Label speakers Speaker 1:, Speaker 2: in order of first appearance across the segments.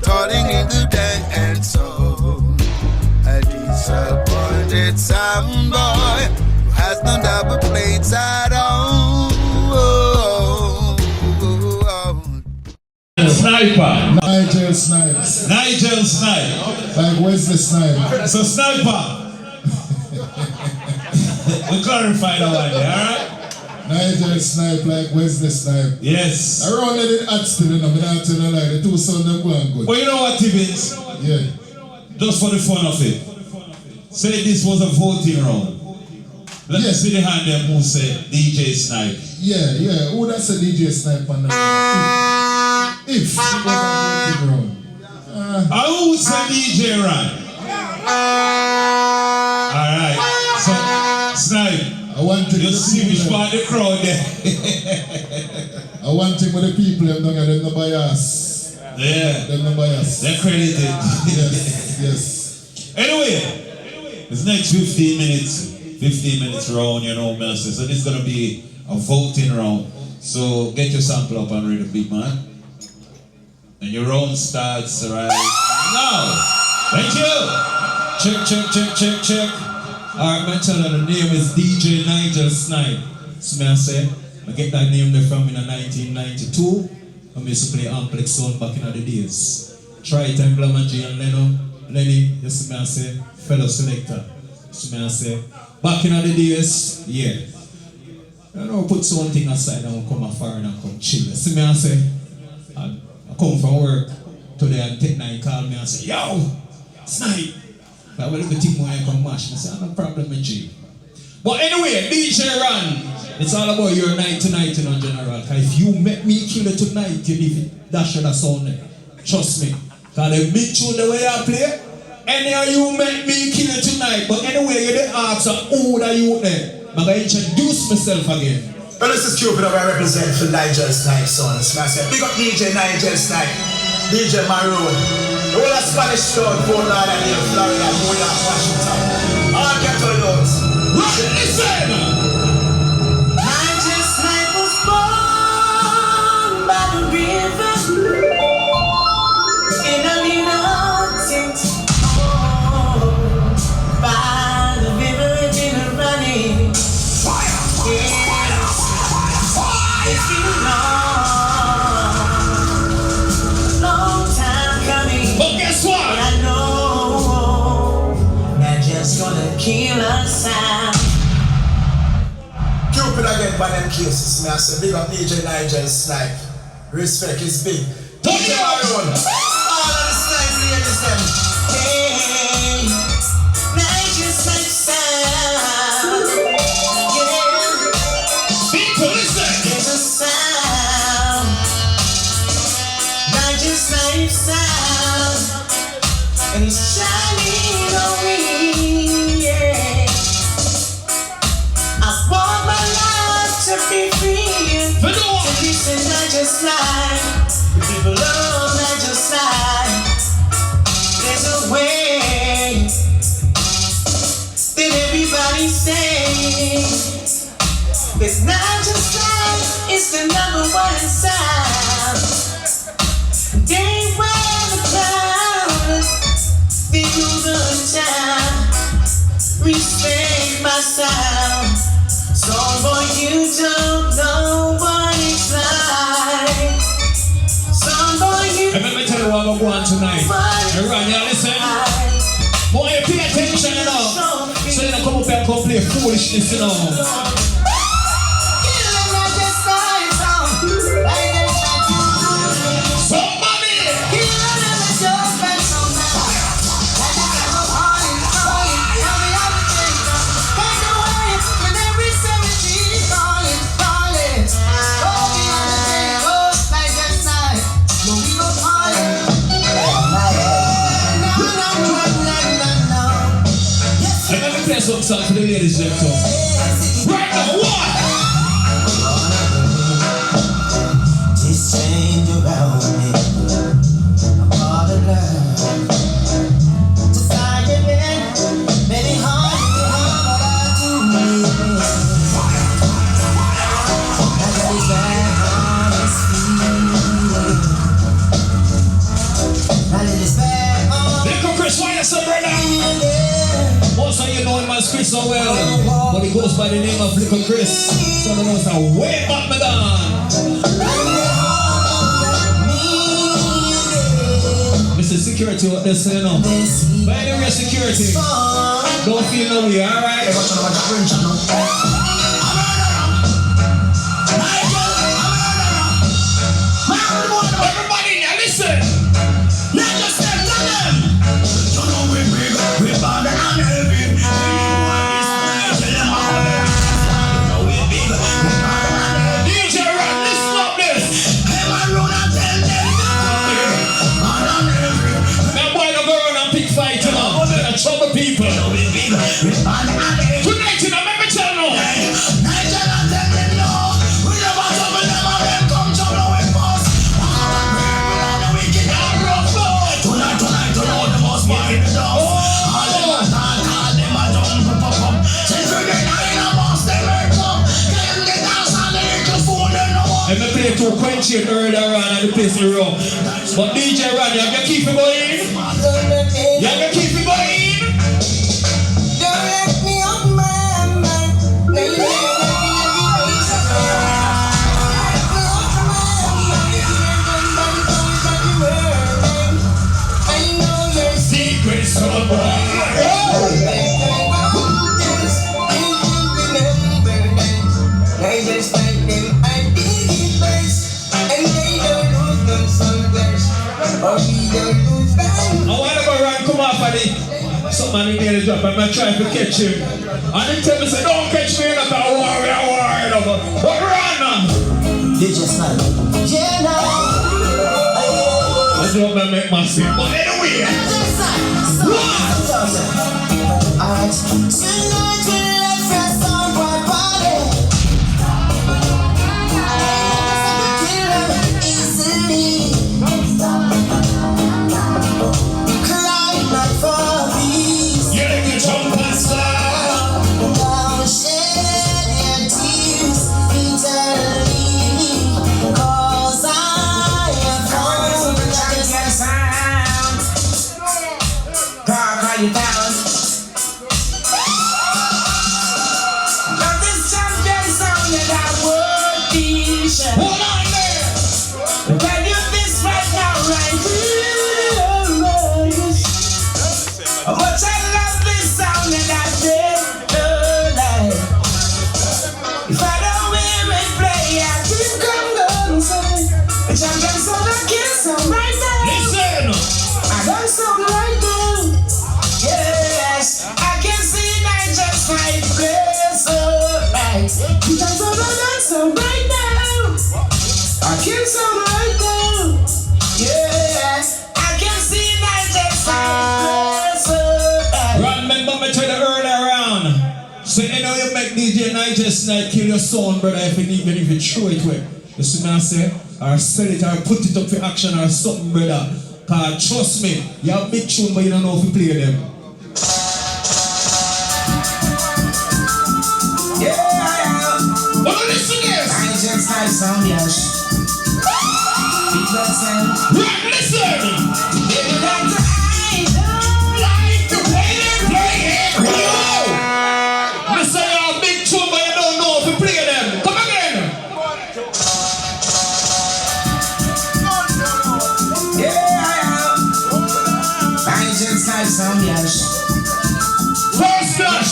Speaker 1: calling in the dance hall. A disappointed some boy who has no double plates at all.
Speaker 2: Sniper.
Speaker 3: Nigel Snipe.
Speaker 2: Nigel Snipe.
Speaker 3: Like Wesley Snipe.
Speaker 2: So Sniper. We clarify that one there, alright?
Speaker 3: Nigel Snipe like Wesley Snipe.
Speaker 2: Yes.
Speaker 3: Around the at still, you know, I'm not telling you like the two sound them going good.
Speaker 2: But you know what, Tibbins?
Speaker 3: Yeah.
Speaker 2: Just for the fun of it. Say this was a voting round. Let me see the hand them who said DJ Snipe.
Speaker 3: Yeah. Who that's a DJ Snipe on the if it was a voting round.
Speaker 2: Who would say DJ Ron? Alright. So, Snipe.
Speaker 3: I want to
Speaker 2: you see which part of the crowd there.
Speaker 3: I want to with the people them don't get them no bias.
Speaker 2: Yeah.
Speaker 3: Them no bias.
Speaker 2: They're credited.
Speaker 3: Yes.
Speaker 2: Anyway, this next 15 minutes round, you know, Mercy. So this is gonna be a voting round. So get your sample up and read the big man. And your round starts right now. Thank you. Check. Alright, my channel, the name is DJ Nigel Snipe. So may I say, I get that name there from in 1992. I used to play Amplex sound back in the days. Try it and Blamaji and Lenny, yes, may I say, fellow selector. So may I say, back in the days, yeah. I don't put something aside and come afar and come chill. So may I say, I come from work today and take night call me and say, yo, Snipe. But when the team want to come mash, I say, no problem with you. But anyway, DJ Ron, it's all about your night tonight in general. If you make me kill it tonight, you leave it, that should have sounded. Trust me. Because the big tune the way I play, anyhow you make me kill it tonight. But anyway, you didn't ask who that you there. I'm going to introduce myself again.
Speaker 4: Well, this is Cupid that I represent for Nigel Snipe, son. Big up DJ Nigel Snipe, DJ Maroon. The whole of Spanish Town, Fort Lauderdale, Florida, New York, Washington. All ghetto youths.
Speaker 2: Listen!
Speaker 5: Nigel Snipe was born by the river in a little tent. Oh, by the river it's been running.
Speaker 2: Fire!
Speaker 5: It's been long time coming.
Speaker 2: But guess what?
Speaker 5: I know that just gonna kill us out.
Speaker 4: Cupid again by them cases, man. I say, big up DJ Nigel Snipe. Respect is big. DJ Maroon. All of the Snipes, ladies, them.
Speaker 5: Hey, Nigel Snipe sound. Yeah.
Speaker 2: People, listen!
Speaker 5: There's a sound. Nigel Snipe sound. And he's shining on me, yeah. I want my life to be free. To listen Nigel Snipe. The people love Nigel Snipe. There's a way that everybody says. This Nigel Snipe is the #1 sound. They wear the crown. They do the time. Respect my sound. So boy, you don't know what it's like. Some boy, you
Speaker 2: Let me tell you what I'm going tonight. Everyone, y'all listen. Boy, you pay attention, you know. So you don't come up here and come play foolishness, you know. Somebody! Let me play some song for the ladies, them too. Right now, what?
Speaker 5: This change around me, I'm all alone. Decided many hard to me. I got his back on his feet.
Speaker 2: as Chris so well, but he goes by the name of Little Chris. So I know it's a way back my gun. Mr. Security, what they say now? By the way, security, don't feel no way, alright? Everybody now listen. Nigel Snipe, tell them. You know we big, we bad and heavy. You know we big, we bad and heavy. DJ Ron, listen up this. Hey man, run and tell them. Bad and heavy. Now boy, don't go run and pick fight, you know. They're trouble people. You know we big, we bad and heavy. Tonight, you know, let me tell you. Nigel and tell them no. We never trouble them and them come trouble with us. I'm going to play to quench it earlier on at the place in the room. But DJ Ron, you have to keep it going. You have to keep it going.
Speaker 5: Don't let me off my mind. I know your
Speaker 2: Secret soul boy. I want to go around, come off of the something in the drop. I'm going to try to catch him. And he tell me, say, don't catch me enough, I worry. But run now.
Speaker 5: DJ Snipe. Yeah, now.
Speaker 2: I don't want to make my sin. But anyway.
Speaker 5: Alright. Tonight we'll let fresh on my body. Kill them easily. Cry not for peace.
Speaker 2: You like to jump and slide.
Speaker 5: Don't shed your tears eternally. 'Cause I have come to just sound. How you down? Now this champion sound that I would be sure.
Speaker 2: Hold on there.
Speaker 5: Can you this right now, right? But I love this sound and I feel no life. If I don't hear it play, I keep going say. The champion sound I can't sound right now.
Speaker 2: Listen.
Speaker 5: I don't sound right now. Yes, I can see Nigel Snipe play so right. Because I don't sound right now. I can't sound right now. Yes, I can see Nigel Snipe so right.
Speaker 2: Remember me tell you earlier on. So you know you make DJ Nigel Snipe kill your son, brother, if you even if you throw it away. You see what I say? Or sell it or put it up for action or something, brother. Cause trust me, you have big tune but you don't know if you play them.
Speaker 5: Yeah, I am.
Speaker 2: But listen this!
Speaker 5: Nigel Snipe sound, yes. Big bad sound.
Speaker 2: Right, listen!
Speaker 5: Baby, that's I don't like the way they play it.
Speaker 2: Yo! Listen, you have big tune but you don't know if you play them. Come again!
Speaker 5: Yeah, I am. Nigel Snipe sound, yes.
Speaker 2: First class!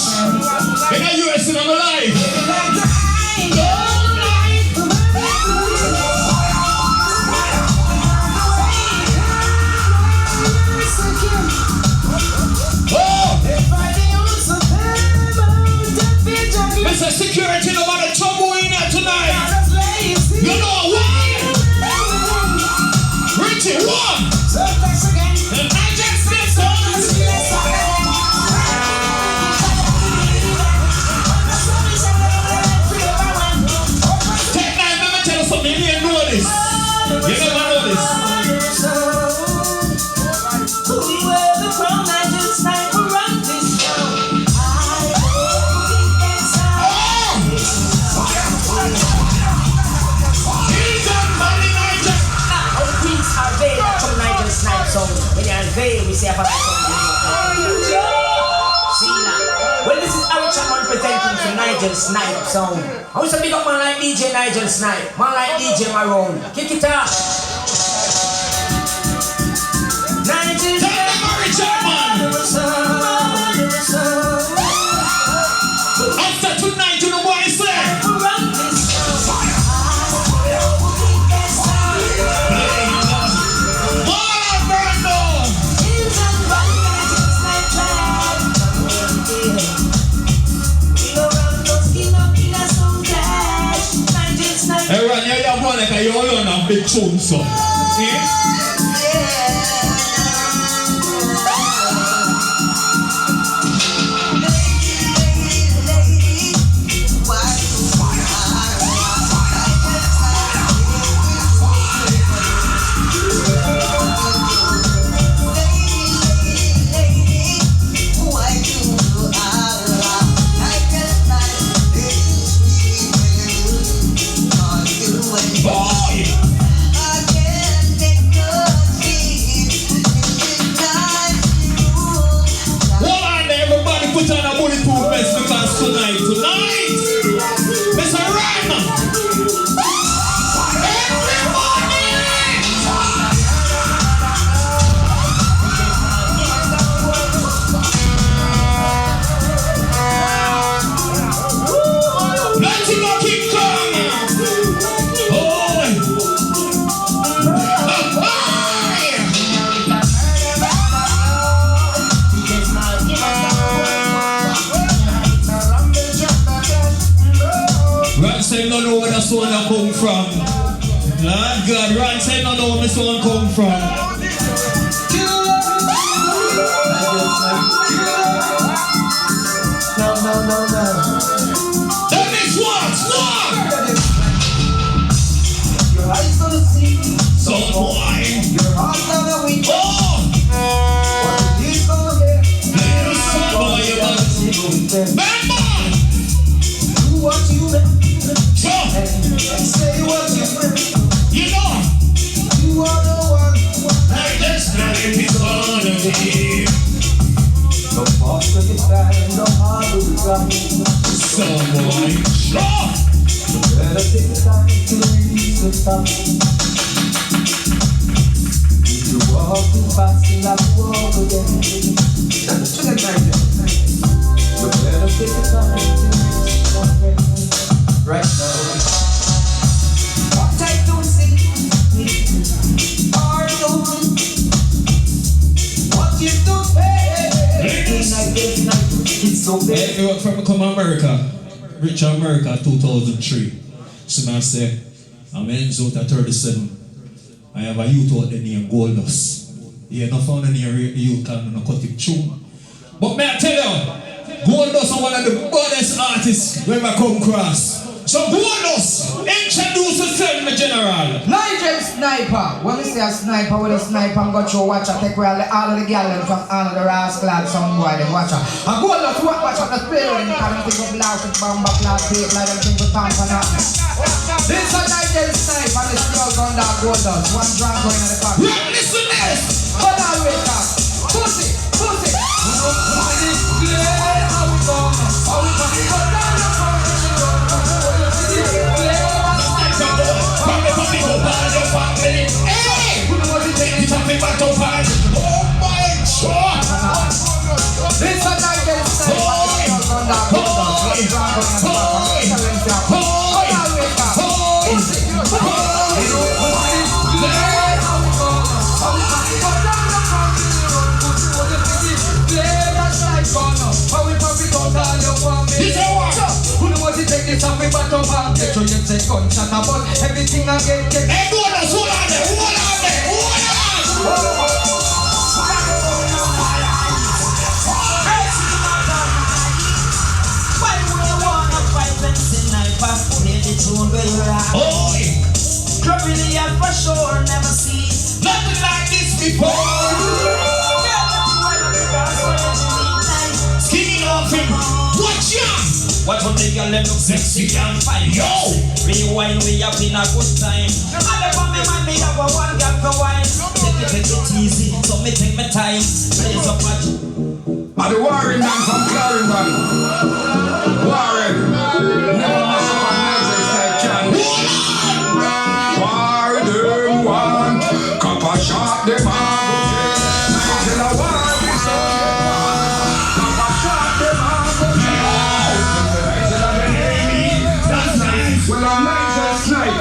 Speaker 2: In the US and I'm alive!
Speaker 5: Baby, that's I don't like the way
Speaker 2: Mr. Security, no matter trouble in there tonight. You know why? Richie, one! And I just said so. Take time, let me tell you something. You didn't know this. You never know this.
Speaker 5: Nigel Snipe sound. I want to big up man like DJ Nigel Snipe, man like DJ Maroon. Kick it up. Nigel
Speaker 2: after tonight, you know what I say?
Speaker 6: Hey, Ron, you have one like a young and big tune, son. Son I come from. Lord God, Ron said no know where my son come from. No. The next one. Your eyes gonna see. Some boy. Your heart gonna weep. What you gonna get? Some boy, do what you meant. Say what you meant. You know. You are the one. Like this night is gonna be. No faster to find, no harder to find. Someone sure. Better take the time to reach the top. If you walk too fast, you'll have to walk again. That's the time. You better take the time to reach the top. Right now. What I don't see are those. What you don't pay. It's so bad. Hey, from come America. Reach America 2003. So I say, I'm Enzo at 37. I have a youth out there named Goldust. He not found any youth can cut it tune. But may I tell you, Goldust is one of the baddest artists we ever come across. So Goldust, introduce yourself, my general.
Speaker 7: Nigel Sniper. When we say a sniper with a sniper, I'm going to watch her take all of the girls from all of the rascal and some boy, they watch her. And Goldust watch up the spirit, and them think of loud with bomb back last week, like them think of pants and that. This is Nigel Snipe and the still gun that Goldust. One drunk going in the car.
Speaker 6: Listen to this.
Speaker 7: But I wake up. Pussy. How we go? How we go down the front?
Speaker 6: Hey! Oh my God!
Speaker 7: This is Nigel Snipe. Everything I get.
Speaker 6: Hey, Goldust, hold on there. Oh,
Speaker 5: Really for sure, never see
Speaker 6: nothing like this before. Skinny off him. Watch ya.
Speaker 5: What would make your look sexy and fine?
Speaker 6: Yo!
Speaker 5: Rewind, we have been a good time. I never me man, me have a one girl for wine. Take it easy, so me take my time. Blaze up at
Speaker 8: the Warren man from Clarendon. Warren. Snipe.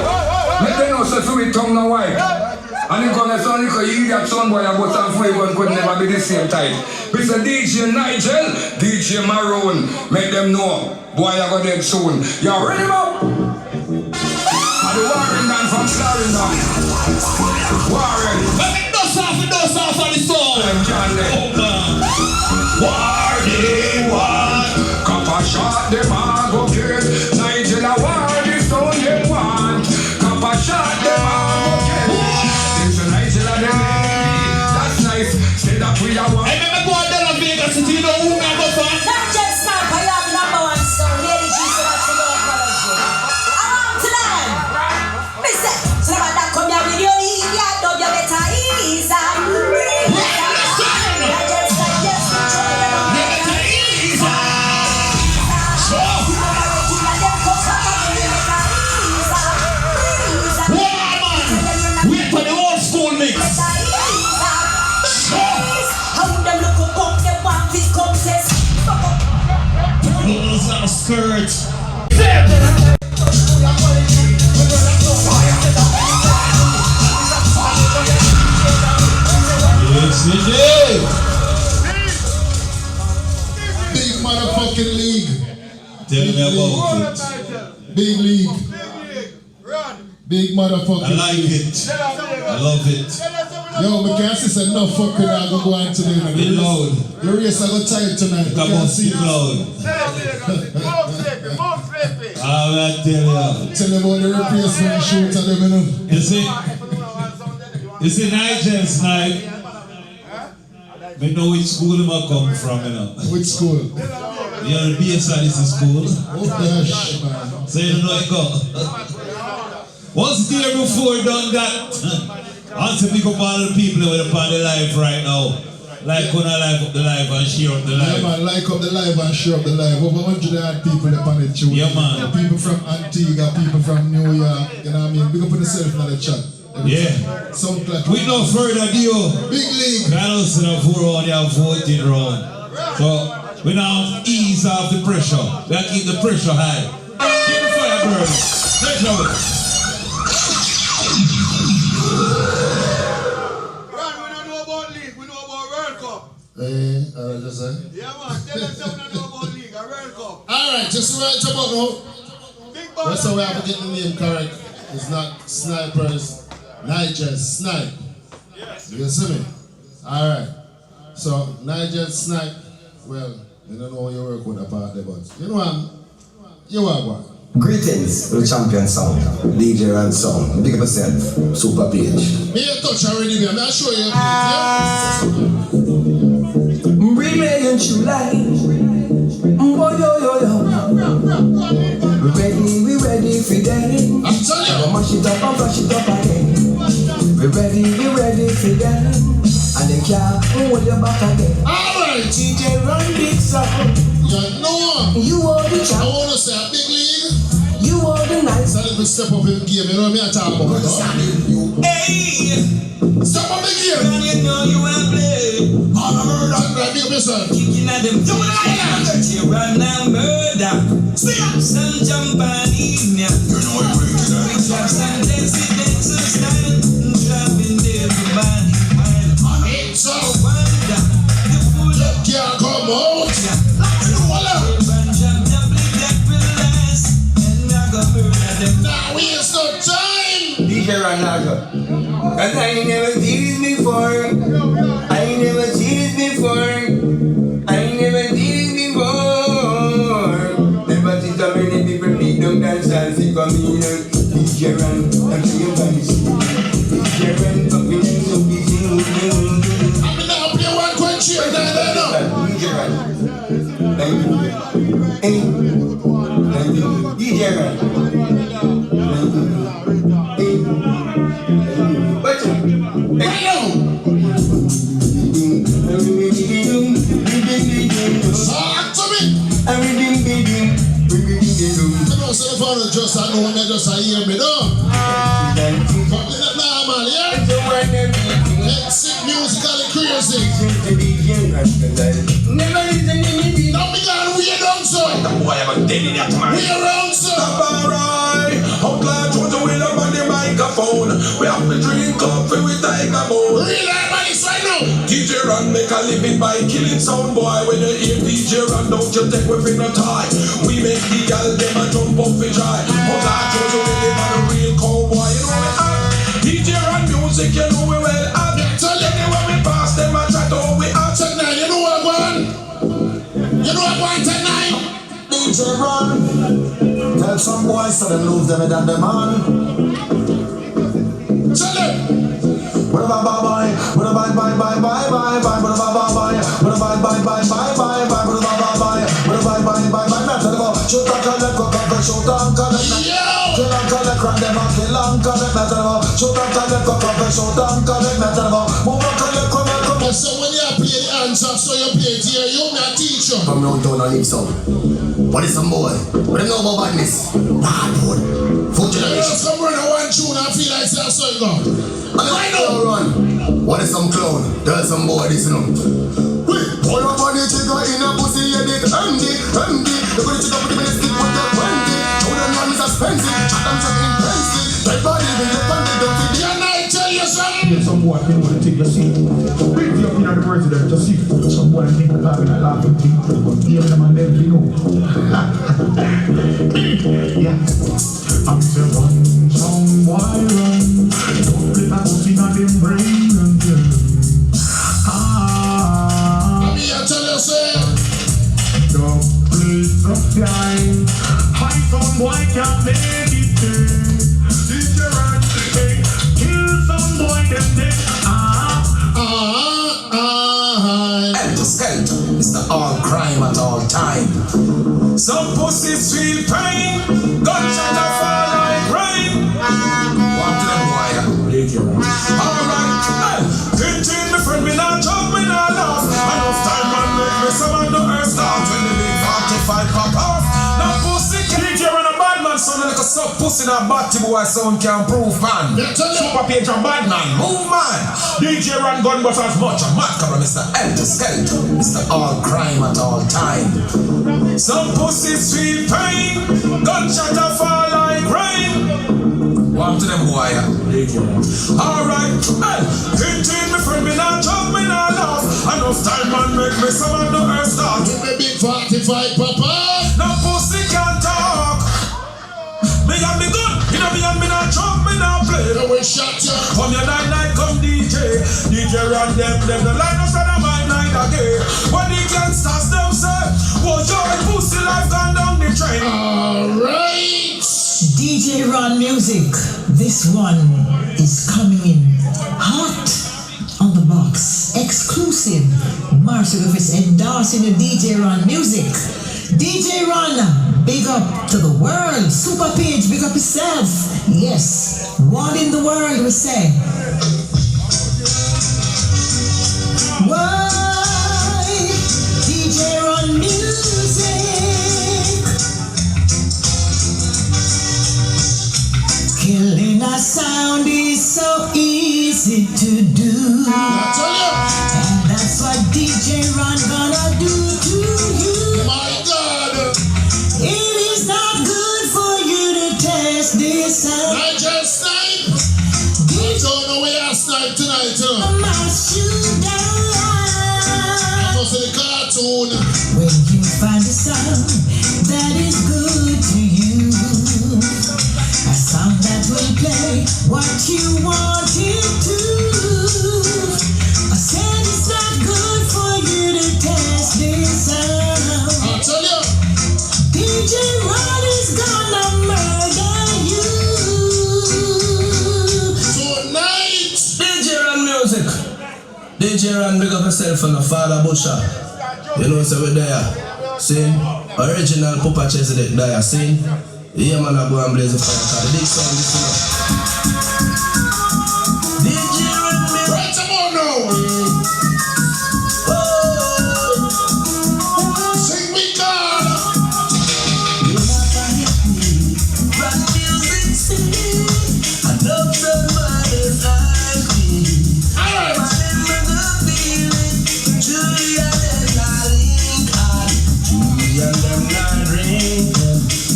Speaker 8: Let them know so sweet tongue no white. And you gonna sound like you idiot son boy and but and flavor could never be the same type. Mr. DJ Nigel, DJ Maroon, make them know. Boy, I got dead soon. You ready, man? And the Warren man from Florida. Warren.
Speaker 6: Let me dust off on the song.
Speaker 8: Wardy, what? Cup a shot, them a go get. Nigel a Wardy, so them want. Cup a shot, them a go get. This a Nigel a them that's nice. Say that we are one.
Speaker 6: Hey, let me go on down to Vegas City, you know who me a go for?
Speaker 5: Nigel Snipe, I am number 1 song. Lady G said that's the girl apology. I'm to them. Listen, so about that come here with your idiot, don't you better ease up. Nigel Snipe, yes, we try to ease up. So, you know my routine, and them come back and we better ease up.
Speaker 6: Man, wait for the old school mix.
Speaker 5: How them look up, them want this contest.
Speaker 6: Those are skirts. Yes, we do.
Speaker 3: Big motherfucking league.
Speaker 2: Tell me about it.
Speaker 3: Big league. Big motherfucking
Speaker 2: I like
Speaker 3: league.
Speaker 2: it. I love it.
Speaker 3: Yo, me can't see enough fucking I go go on today.
Speaker 2: Be loud.
Speaker 3: The race I go tight tonight.
Speaker 2: Come on, see loud. I will tell you.
Speaker 3: Tell them about the replacement shoot and them, you know.
Speaker 2: You see Nigel Snipe. We know which school him a come from, you know.
Speaker 3: Which school?
Speaker 2: You know, the BSIDC school.
Speaker 3: Oh gosh, man.
Speaker 2: So you know it go. Once there before done that, I want to pick up all the people with upon the live right now. Like when I like up the live and share up the live.
Speaker 3: Yeah man, like up the live and share up the live. Over 100 odd people upon the tune.
Speaker 2: Yeah man.
Speaker 3: People from Antigua, people from New York, you know what I mean? Big up on yourself in the chat.
Speaker 2: Yeah.
Speaker 3: SoundCloud.
Speaker 2: We no further ado.
Speaker 3: Big league.
Speaker 2: I don't see no 4 round, you have 14 round. So we now ease off the pressure. We have to keep the pressure high. Keep the fire burning. Let's show it.
Speaker 3: Just say.
Speaker 1: Yeah, man, tell them something about league, a World Cup.
Speaker 3: Alright, just right about now. That's how we have to get the name correct. It's not Snipers, Nigel Snipe. You see me? Alright. So, Nigel Snipe, well, I don't know what you work with apart there, but you know what? You are one.
Speaker 9: Greetings to the champion sound, DJ Ron Sound. Big up yourself, super page.
Speaker 3: Me a touch already, man. I'll show you a page, yeah?
Speaker 9: Remain July. Boy, yo, yo, yo. We ready for them.
Speaker 3: I'm telling you.
Speaker 9: Mash it up and flash it up again. We ready for them. And they can't hold you back again.
Speaker 3: Alright.
Speaker 9: DJ Ron Big Sound.
Speaker 3: You know.
Speaker 9: You are the
Speaker 3: I
Speaker 9: champ.
Speaker 3: want to say a big league.
Speaker 9: You are the nice.
Speaker 3: So let me step up in the game. You know what I talk about?
Speaker 9: Hey.
Speaker 3: Step up in the game.
Speaker 9: You know you wanna play.
Speaker 3: All the murder. Big up yourself.
Speaker 9: Kicking at them. Do it. You run and murder. Some jump and eat me. You know you break it up. We have some dance style. Driving there to body.
Speaker 3: So,
Speaker 9: Wonder. You fool up.
Speaker 3: can't come out. Now we is no time.
Speaker 9: DJ Ron Nigel. Cause I ain't never seen this before. I ain't never seen this before. I ain't never seen this before. Never see so many people beat them dance and see communion. DJ Ron, I'm seeing vanishing. DJ Ron, fucking and so busy.
Speaker 3: I'm gonna play one question.
Speaker 9: DJ Ron. Thank you. Hey. Thank you. DJ Ron. Thank you.
Speaker 3: Talk to me. Just I know when they just hear me, no? But it's not normal, yeah? Sick musically crazy. Now we got we don't so. We around so.
Speaker 8: Alright, I'm glad you phone. We have to drink coffee with Tiger Bone.
Speaker 3: Real everybody right now.
Speaker 8: DJ Ron make a living by killing sound boy. When you hear DJ Ron, don't you take with no tie. We make the gal them a jump up and try. But I chose you with them on a real cowboy. You know we have DJ Ron music, you know we well have.
Speaker 3: Tell you
Speaker 8: Anywhere we pass them a chat all we have.
Speaker 3: tonight, you know what I want? You know what I want tonight?
Speaker 4: DJ Ron, tell some boys so them lose them and them on.
Speaker 3: Tell them.
Speaker 4: What about bye bye? What about bye bye bye bye bye? What about bye bye? What about bye bye bye bye bye? What about bye bye? What about bye bye bye bye? Let's go. Shoot and collect, go collect, shoot and collect. Kill and collect, run them and kill and collect. Let's go. Shoot and collect, go collect, shoot and collect. Let's go. Move and collect, come on, come on.
Speaker 3: So when you play the answer, so you play it here, you're not a teacher.
Speaker 4: Come round town and leave some. What is some boy? What do you know about badness? Bad food. Food generation.
Speaker 3: Some run a one tune and feel like say so you go.
Speaker 4: And right now run. What is some clown? Tell some boy this, you know. Pull up on the trigger in a pussy, you did empty. You put the trigger, put the minute stick with your 20. How them man is expensive, chat them check in fancy. Dead body, we look on the dirty.
Speaker 3: Can I tell you something?
Speaker 10: Get some boy, they want to take your seat. Bring you up in the resident, just see. Some boy think that I'm laughing thing, but give them and them, you know. Yeah. I'm the one some boy run. Don't play that thing on them brain and
Speaker 3: Let me tell you, say.
Speaker 10: don't play supply. High some boy can't make it. DJ Ron, hey, kill some boy them dead.
Speaker 4: Helter Skelter, it's the all crime at all time.
Speaker 8: Some pussies feel pain. Gunshot a fall like rain.
Speaker 4: One to them boy,
Speaker 8: Alright, hey, continue my friend, me not joke, me not laugh. Enough time man make me some of the earth start. When the big 45 pop off. Now pussy DJ Ron a bad man, son, like a suck pussy in a batty boy sound can prove man. Super page a bad man, move man. DJ Ron gun but as much a mad cover, Mr.
Speaker 4: Helter Skelter, it's the all crime at all time.
Speaker 8: Some pussies feel pain. Gunshot a fall like rain.
Speaker 4: One to them boy,
Speaker 8: Alright, hey, continue my friend, me not joke, me not laugh. Enough time man make me some of the earth start.
Speaker 3: Give me big 45, papa.
Speaker 8: Now pussy can't talk. Me and me gun, you know me and me not joke, me not play.
Speaker 3: I will shot you.
Speaker 8: Come your night, come DJ. DJ Ron them the line us on a my night again. When the gangsters them say, well, your pussy life gone down the train.
Speaker 3: Alright.
Speaker 11: DJ Ron music. This one is coming in hot on the box. Exclusive. Marcel is endorsing the DJ Ron music. DJ Ron, big up to the world. Super Page, big up yourself. Yes, one in the world we say. Why DJ Ron music? Killing a sound is so easy to do. And that's what DJ Ron gonna do to you.
Speaker 3: My God.
Speaker 11: It is not good for you to test this out.
Speaker 3: Nigel Snipe. I don't know where you snipe tonight, you know.
Speaker 11: I must shoot down.
Speaker 3: I must see the cartoon.
Speaker 11: When you find a sound that is good to you, a sound that will play what you want it to. I said it's not good for you to test this out.
Speaker 3: I'll tell you.
Speaker 11: DJ Ron is gonna murder you.
Speaker 3: Tonight.
Speaker 9: DJ Ron music. DJ Ron big up yourself and the father Busher. You know so we're there. See? Original Papa Chesedek there. See? Yeah man, I go and blaze the fire. The big song this you know. DJ Ron music.
Speaker 3: Right about now. Sing me God.
Speaker 9: Ron music sing. I love somebody like me.
Speaker 3: Alright.
Speaker 9: Julia them not link on. Julia them not ring.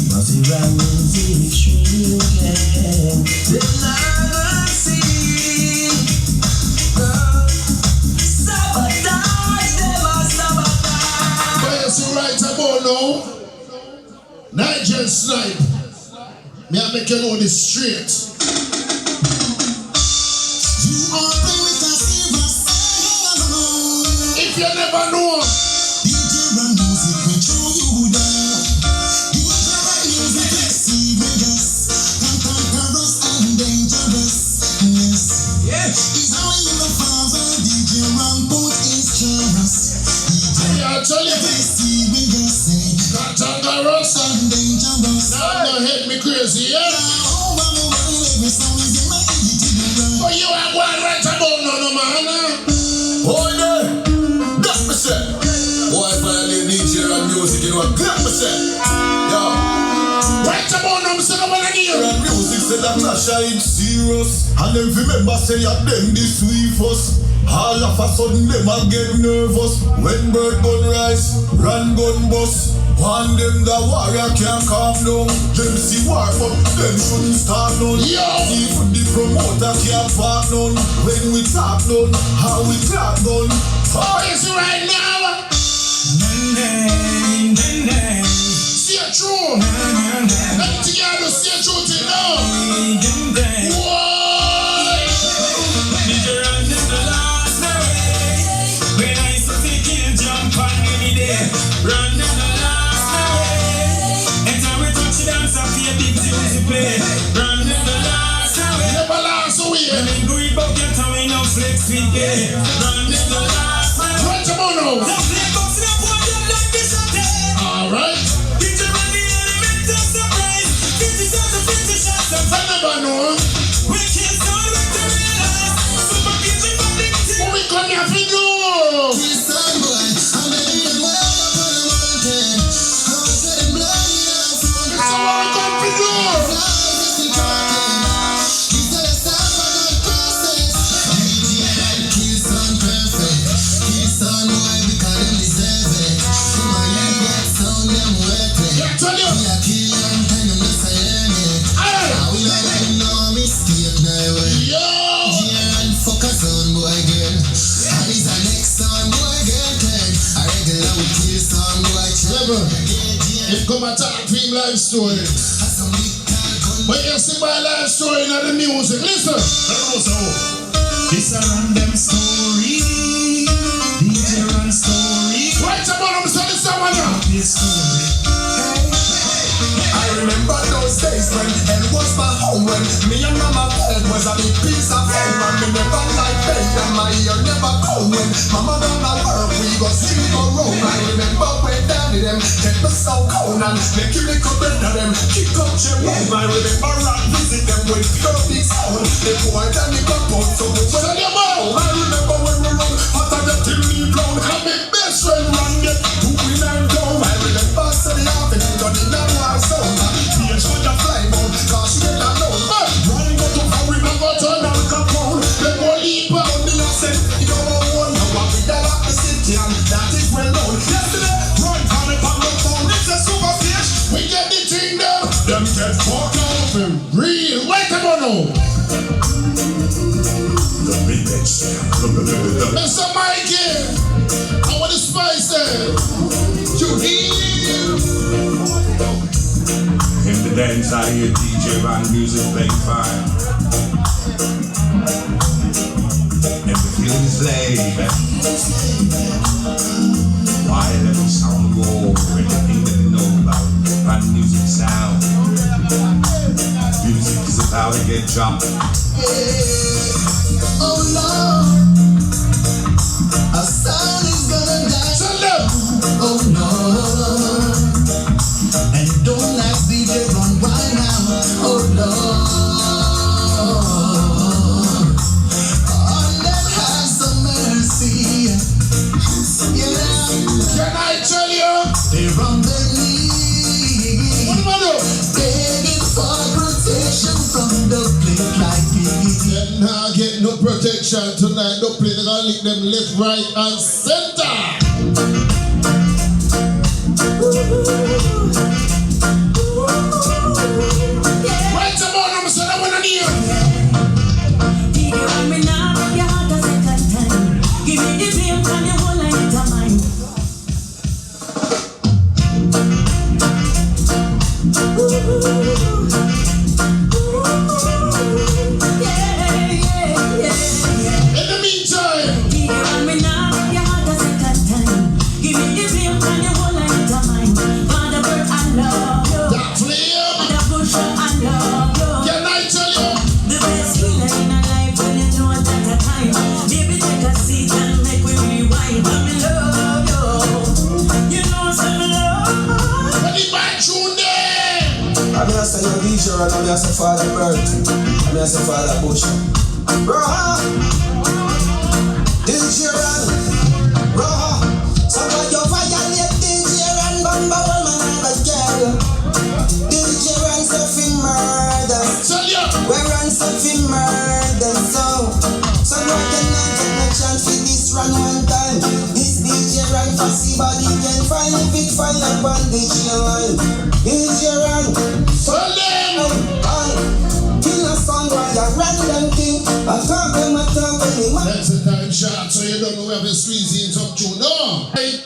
Speaker 9: Must be Ron music shrinking.
Speaker 3: Nigel Snipe. May I make you know this straight?
Speaker 10: You are with a silver sound.
Speaker 3: If you never know,
Speaker 10: DJ Ron music will show you down. DJ Ron music is serious, cantankerous and dangerous. Yes, it's how you the father. DJ Ron both is generous.
Speaker 3: I tell you,
Speaker 10: serious,
Speaker 3: cantankerous
Speaker 10: and dangerous.
Speaker 3: now don't hate me crazy, yeah?
Speaker 10: Every song is in my ear.
Speaker 3: But you are going right about no man.
Speaker 1: Hold on. That's me say. Boy, finally DJ and music, you know what? That's me say. Yo.
Speaker 3: Right about no, so no one here.
Speaker 1: And music say that Nasha is serious. And them remember say that them this sweet us. All of a sudden them a get nervous. When bird gun rise, run gun bust. One them the warrior can't calm down. Them see war but them shouldn't start none.
Speaker 3: Yo.
Speaker 1: Even the promoter can't park none. When we talk none, how we talk none.
Speaker 3: Oh, is it right now? See it true. Everything you have to see it true till now. Whoa. Never last away. Right about now. All right. I never know. What we come here for you? So what we come for you? Yeah, tell you. It come a talk dream life story. But you see my life story in the music. Listen.
Speaker 10: It's a random story. DJ Ron story.
Speaker 3: Right about them, so listen one now.
Speaker 10: This story.
Speaker 4: I remember those days when hell was my home. When me and mama bed was a big piece of home. And me never like bed and my ear never cold. When mama done my work, we go sing go round. I remember when daddy them get me so cold. And make you little better them kick up your room. I remember Ron visit them with pure big sound. The boy tell me got out so much when I remember when we run hotter than till me blown. And my best friend Ron get moving and down. I remember Sunday afternoon done in a war zone. She should have fly down, cause she get alone. Run go to Harry, I go to Al Capone. They go leap out, me I said, you don't want no one with that at the city, and that is well known. Yesterday, run from the phone, it's a super fish.
Speaker 3: We get the thing down.
Speaker 4: Them get fucked out.
Speaker 3: For real. Wait a minute.
Speaker 4: The big bitch.
Speaker 3: Mr. Mikey, I want the spice there. You hear?
Speaker 12: In the dance I hear DJ Ron music playing fine. And the feeling is laid. Why let me sound roll? Anything that you know about Ron music sound. Music is about to get dropped.
Speaker 10: Oh Lord, our sound is gonna die. Oh Lord, and don't ask DJ Ron why now. Oh Lord, on that has some mercy. Yeah,
Speaker 3: Can I tell you?
Speaker 10: they're on their knees.
Speaker 3: What am I doing?
Speaker 10: Begging for protection from the plate like this.
Speaker 3: Them not get no protection tonight. No play. They're gonna lick them left, right, and center. Right about them, so that one on here.
Speaker 5: Give me the fame from your whole life of mine.
Speaker 3: In the meantime, that flame, can I tell you?
Speaker 5: The best healer in a life when you know that a time. Baby, take a seat and make we rewind. I'm in love, yo. You know some love.
Speaker 3: What the bad tune there?
Speaker 9: I'm here say your DJ and I'm here say Father Bird. I'm here say Father Bush. Bro, DJ Ron. Bro, somebody you violate DJ Ron, Bamba woman and a girl. DJ Ron selfie murder.
Speaker 3: Tell you.
Speaker 9: We run selfie murder. So no cannot get no chance for this run one time. This DJ Ron fussy body can find if it find up on DJ line. DJ Ron.
Speaker 3: Tell them.
Speaker 9: Kill a song while you run them thing. I talk them when they want.
Speaker 3: That's the time shot, so you don't know we have a squeezy in top tune. No. Hey.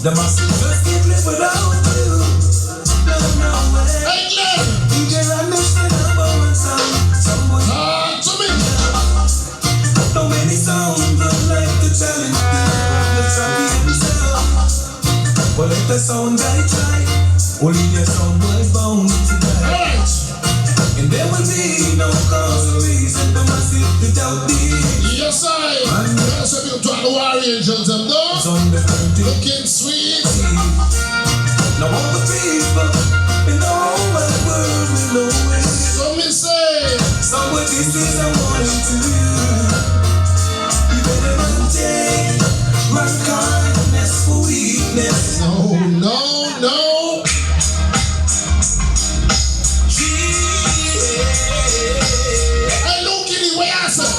Speaker 9: The massive just can't live without you. No way.
Speaker 3: Hey, Glenn.
Speaker 9: DJ Ron makes the number one song. Someone
Speaker 3: To me.
Speaker 9: so many songs don't like to challenge the champion himself. But if the sound I try, only the sound was bound to die.
Speaker 3: Alright.
Speaker 9: And there will be no cause or reason for massive to doubt thee.
Speaker 3: Yes, I. That's a bit to all the warrior angels, them though.
Speaker 9: It's on the 30.
Speaker 3: Looking sweet.
Speaker 9: Now all the people in the whole wide world will know it.
Speaker 3: So me say.
Speaker 9: So what this is I want to do. You better not take my kindness for weakness.
Speaker 3: No. Hey, look at the way I say.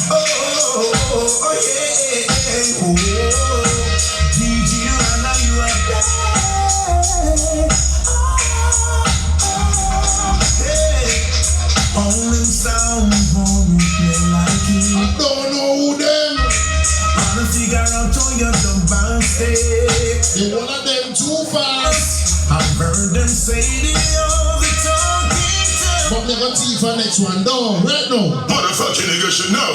Speaker 9: Oh yeah. Oh, DJ Ron, you are hey. Only sound won't feel like you.
Speaker 3: I don't know who them.
Speaker 9: Trying to figure out how you jump and stay.
Speaker 3: The one of them too fast.
Speaker 9: I've heard them say the other talking.
Speaker 3: But me got tea for next one, though. Right now.
Speaker 1: Motherfucking nigga should know.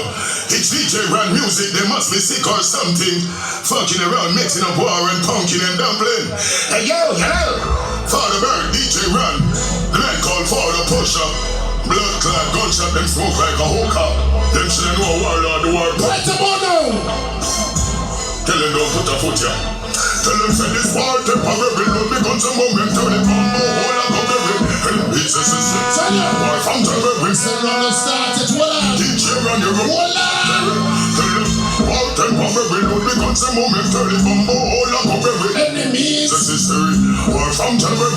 Speaker 1: It's DJ Ron music, they must be sick or something. Fucking around, mixing up war and pumpkin and dumpling. Hey yo, hello. Father Bird, DJ Ron. The man called Father Pusher. Blood clot, gunshot, them smoke like a hookah. Them should know a warlord, the war.
Speaker 3: Right about now.
Speaker 1: Tell them don't put a foot ya. Tell them say this war temporary. Load me guns a moment, turn it on, go all I go berry. And it's a system.
Speaker 3: Tell you.
Speaker 1: War from terror.
Speaker 3: Say run the start it, hold on.
Speaker 1: DJ Ron, you go.
Speaker 3: Hold on.
Speaker 1: Tell them war temporary. Load me guns a moment, turn it on, go all I go berry.
Speaker 3: Enemies.
Speaker 1: This is history. War from terror.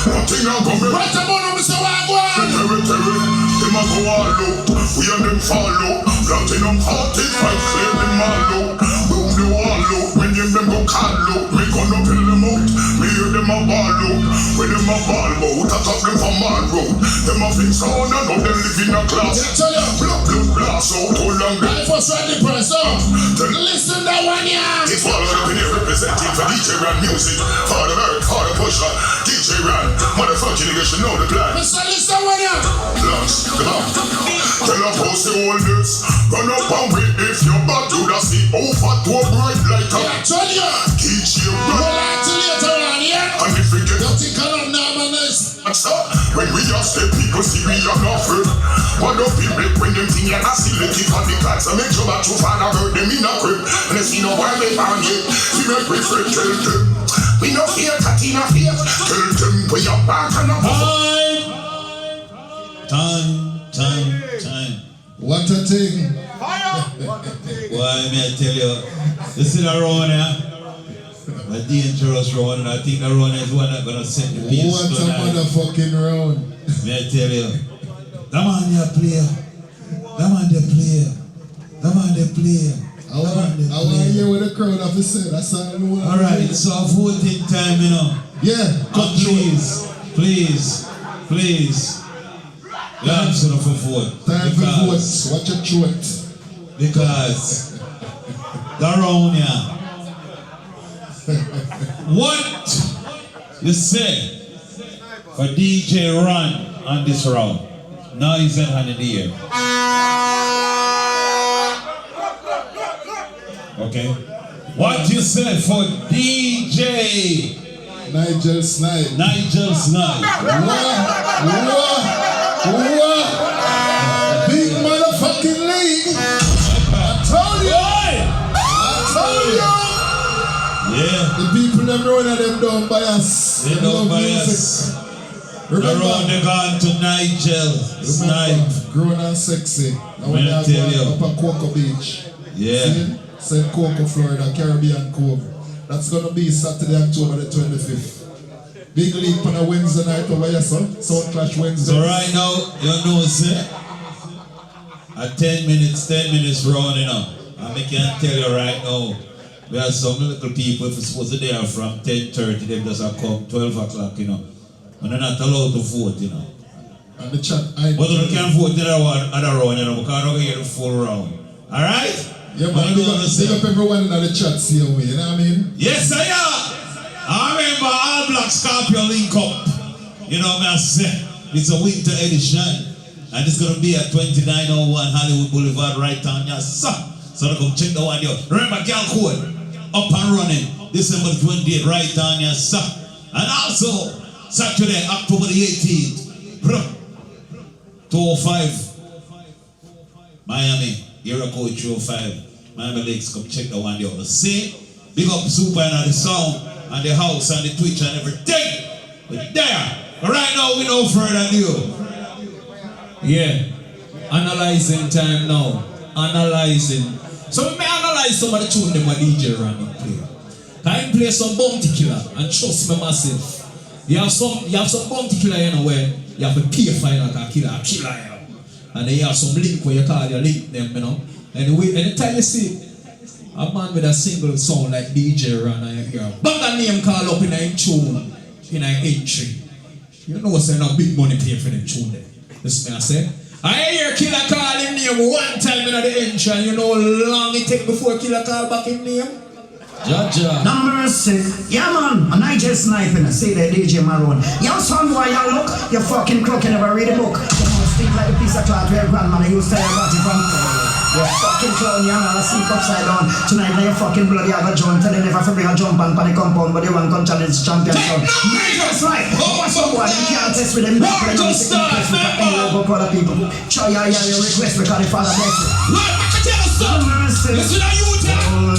Speaker 1: Nothing I go berry.
Speaker 3: Right about now, Mr. Wagwan.
Speaker 1: Territory. Them a go all out. We and them follow. Platinum 45, clear them all out. Boom the wall out. When them go call out. Me gonna fill them out. Me hear them a ball out. When them a ball out, I top them from Mall Road. Them a fling sound and now them live in a class.
Speaker 3: Tell you.
Speaker 1: Blood blast out. Hold on.
Speaker 3: I first write the press up. Listen that one, yeah.
Speaker 1: It's all up in here representing for DJ Ron music. Father Earth, Father Pusher, DJ Ron. Motherfucking nigga should know the plan.
Speaker 3: Mr. Listen one, yeah.
Speaker 1: Blast, come on. Tell a post the whole this. Run up and wait if your butt do the see over to a bright light up.
Speaker 3: Yeah, tell you.
Speaker 1: Teach you
Speaker 3: Hold
Speaker 1: right.
Speaker 3: on till later on, yeah.
Speaker 1: And if we get
Speaker 3: Don't think I'm not nice.
Speaker 1: when we just stay people see we are not afraid. What do people when them think you're not selective for the cats? I make sure that you find out them in a crib. And they see no why they found it. We make we free kill them. We no fear, Katina fear. Kill them, we are back and up.
Speaker 2: Time.
Speaker 3: What a thing.
Speaker 2: Why may I tell you, this is a run here, a dangerous run, and I think the run is one that's gonna set the pace.
Speaker 3: What a motherfucking round.
Speaker 2: May I tell you, that man they player, that man they player.
Speaker 3: I want to hear what the crowd have to say. That's all I want.
Speaker 2: Alright, it's our voting time, you know.
Speaker 3: Yeah,
Speaker 2: And please. Yeah, so for vote.
Speaker 3: Time for votes. Watch your throat.
Speaker 2: Because the round here, What you say for DJ Ron on this round? Now he's in hand in the air. Okay. What you say for DJ
Speaker 3: Nigel Snipe?
Speaker 2: Nigel Snipe.
Speaker 3: Big motherfucking league. I told you.
Speaker 2: Yeah.
Speaker 3: The people them running them don't bias.
Speaker 2: They don't bias.
Speaker 3: Remember,
Speaker 2: around they gone to Nigel Snipe.
Speaker 3: Grown and sexy. I
Speaker 2: when I tell you.
Speaker 3: Up at Cocoa Beach.
Speaker 2: Yeah.
Speaker 3: St. Coco, Florida, Caribbean Cove. That's gonna be Saturday, October the 25th. Big league on a Wednesday night over here, son. Sound Clash Wednesday.
Speaker 2: So right now, you know, sir, at 10 minutes rounding up. And I can tell you right now, we have some little people, if it's supposed to be there from 10:30, them just have come 12 o'clock, you know. And they're not allowed to vote, you know.
Speaker 3: And the chat,
Speaker 2: but they can't vote in other round, you know, because I don't get the full round. Alright?
Speaker 3: Yeah, but big up everyone in the chat, see way, you know what I mean?
Speaker 2: Yes, I am. I remember All Black Scorpio link up. You know what I say? It's a winter edition. And it's going to be at 2901 Hollywood Boulevard right down here. So they come check the one here. Remember, Gal Code, up and running. December 28th, right down here. So. And also, Saturday, October the 18th. 205. Miami. Iroquois 205. Miami Lakes, come check the one there. See? Big up Super and the sound and the house and the Twitch and everything. We're there. But right now, we no further ado.
Speaker 6: Yeah. Analyzing time now. Analyzing. So we may analyze some of the tune them what DJ Ron play. Can play some bounty killer and trust me massive. You have some bounty killer you know where you have to pay for like a killer you know. And then you have some link where you call your link them, you know. Anyway, anytime you see a man with a single sound like DJ Ron and you hear bang a name call up in a tune, in an entry. You know what's no big money pay for them tune there. This me I say. I hear Killer call him name one time in the entry and you know how long it take before Killer call back him name? Jaja.
Speaker 7: No mercy. Yeah man, a Nigel Snipe and I say that DJ Maroon. You son boy, you look, you fucking crook, you never read a book. You must think like a piece of cloth where grandmother used to tell you about it from. You fucking clown, you know, sleep upside down. Tonight now you fucking bloody have a joint, tell you never to bring a jump on the compound, but you want to challenge champion son. Nigel Snipe! What's up boy, you can't test with them.
Speaker 6: War to start,
Speaker 7: people. Show your request because the father bless you.
Speaker 6: Lord, let me tell you something. Listen to you tell.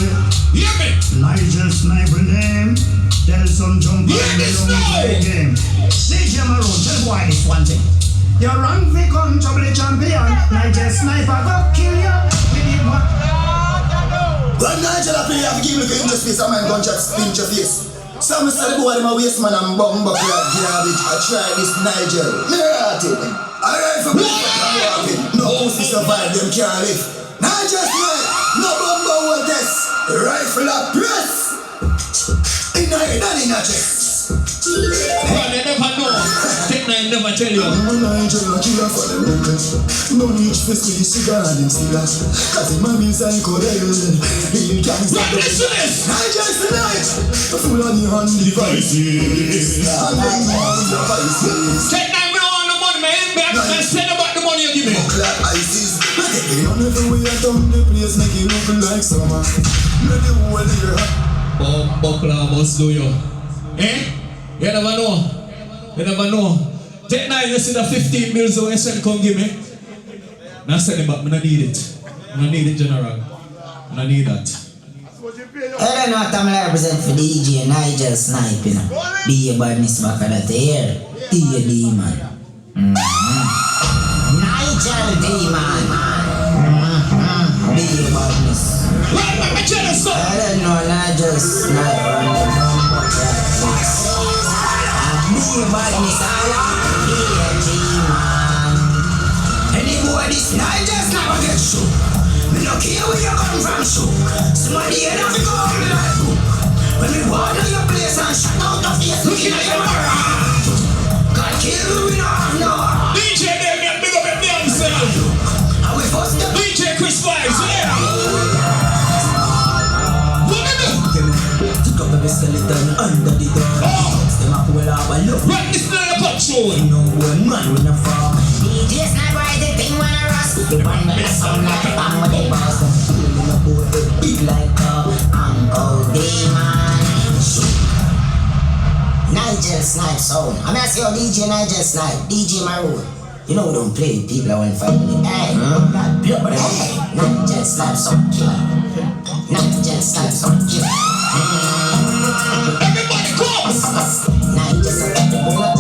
Speaker 6: Hear me.
Speaker 7: Nigel Snipe name. Tell some jump on the game. DJ Maroon, tell why this one thing. You're wrong, we come trouble the champion. Nigel Snipe, I go kill you.
Speaker 1: When Nigel I play, I have to give you a space, a man gunshot pinch your face. Some say the boy, I'm a waste man, I'm bum buck garbage. I try this Nigel. Mirate. Alright for me, no pussy survive, them can't live. Nigel Snipe, no bumbo with this. Rifle up press. In a chest.
Speaker 6: Well, they never know. Take nine never tell you.
Speaker 1: I'm a Nigel, a killer for the records. No need to face with the cigar and them cigars. Cause the man inside could he can't stop the
Speaker 6: listen to this.
Speaker 1: Nigel Snipe, the full on the hand devices. And then more devices.
Speaker 6: Take nine, we don't want the money, man. Back and send about the money you give me.
Speaker 1: Like ISIS. They on every way I dump the place, make it look like summer. Let the whole year.
Speaker 6: Buckler must do you. Eh? You never know. You never know. Take nine, you see the 15 bills that you send, come give me. Now send it back, I don't need it. I don't need it, General. I don't need that.
Speaker 11: I don't know what I'm represent for DJ Nigel Snipe, you know. Be a badness back of that here. Be a demon. Nigel demon. Be a badness. I don't know Nigel Snipe on the number practice. Be a badness, I want be a demon. Any boy this Nigel Snipe get shook. Me no care where you come from, shook. Somebody head off, you go on me like book. When me walk to your place and shut out the face, looking at your mirror. God kill me, we don't have no.
Speaker 6: DJ Damien, big up your damn self.
Speaker 11: And we first the
Speaker 6: DJ Chris Vibes, yeah.
Speaker 11: Took up the best
Speaker 5: Them a pull up a look.
Speaker 6: Right, this is the control.
Speaker 5: No one man with no form. DJ Snipe ride the thing when I rust. The one that sound like a bang with the boss. Feeling a boat big like a Uncle Demon. Nigel Snipe sound. I'm asking your DJ Nigel Snipe, DJ Maroon. You know we don't play with people I want to fight with. Hey, Nigel Snipe sound killer. Nigel Snipe sound killer.
Speaker 6: Everybody come!
Speaker 5: Nigel Snipe bullet.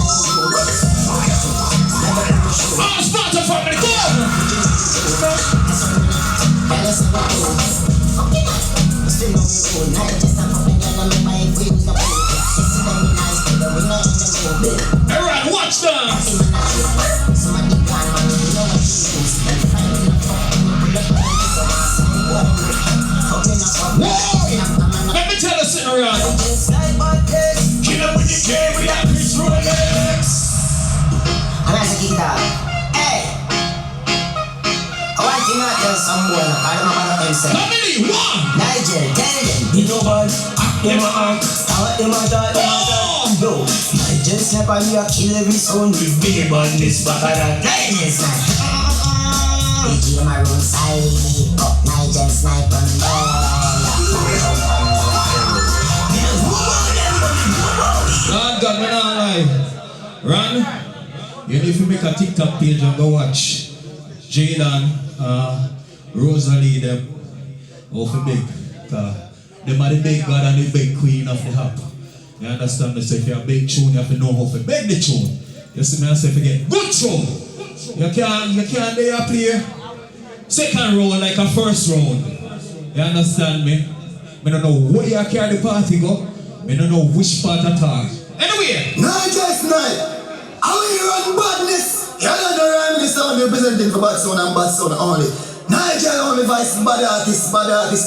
Speaker 6: All Sparta family, come! Alright, watch them! Whoa! Let me tell you something around. Kill up with the game with that Chris Rolex.
Speaker 5: I'm as a guitar. Hey! I want you not tell someone I don't know about himself.
Speaker 6: Family, one!
Speaker 5: Nigel, tell them. You know what? Them a act. How them a die, them a die. Yo, Nigel Snipe and me a kill every sound. We big on this back of that. Nigel Snipe. DJ Maroon side up. Nigel Snipe and
Speaker 6: God, me not lie. Ron, you need to make a TikTok page and go watch Jaden, Rosalie, them, off big. Them are the big god and the big queen of the hop. You understand this? If you're a big tune, you have to know how to beg the tune. You see me, I say, forget good tune. You can't there play second round like a first round. You understand me? I don't know where you carry the party go. I don't know which part at all. Anyway!
Speaker 1: Nigel Snipe, how you run badness? You don't know I'm the sound representing for bad sound and bad sound only. Nigel only voice bad artist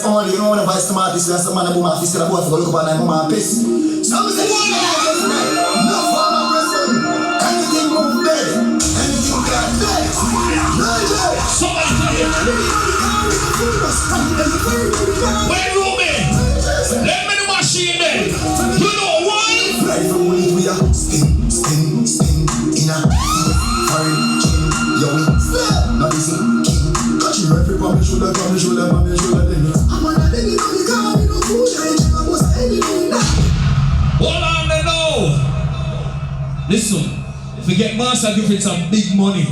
Speaker 1: only. You know when I voice some artists, we have some man who my fist and a boy for look up and I'm my piss. Some say Nigel Snipe, no form of person. Anything move dead, anything got dead. Nigel!
Speaker 6: Somebody tell you! Wait, Ruben! Let me the machine then! You know why?
Speaker 1: Right from when we are spin in a foreign king. Yo, we not easy king. Got you right from your shoulder, then. I'm on a baby, no, you can't be no fool. I was anything that.
Speaker 6: Hold on there now! Listen, forget Master Griffiths and big money.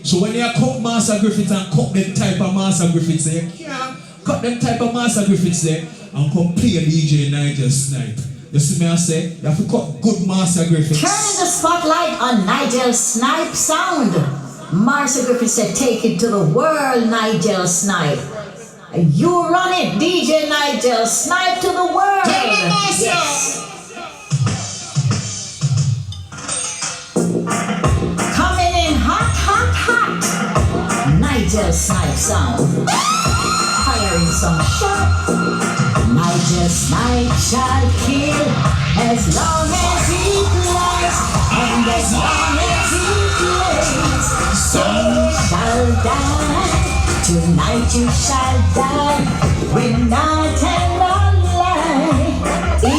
Speaker 6: So when you cut Master Griffiths and cut them type of Master Griffiths there, you can't cut them type of Master Griffiths there and come play DJ Nigel Snipe. You see me I say, you have to cut good Master Griffiths.
Speaker 11: Turning the spotlight on Nigel Snipe sound. Master Griffith said, take it to the world, Nigel Snipe. You run it, DJ Nigel Snipe to the world.
Speaker 6: Tell them, Master!
Speaker 11: Yes. Coming in hot. Nigel Snipe sound. Firing some shots. Nigel Snipe shall kill as long as he plays, and as long as he plays, so shall die. Tonight you shall die. We're not and not lie. If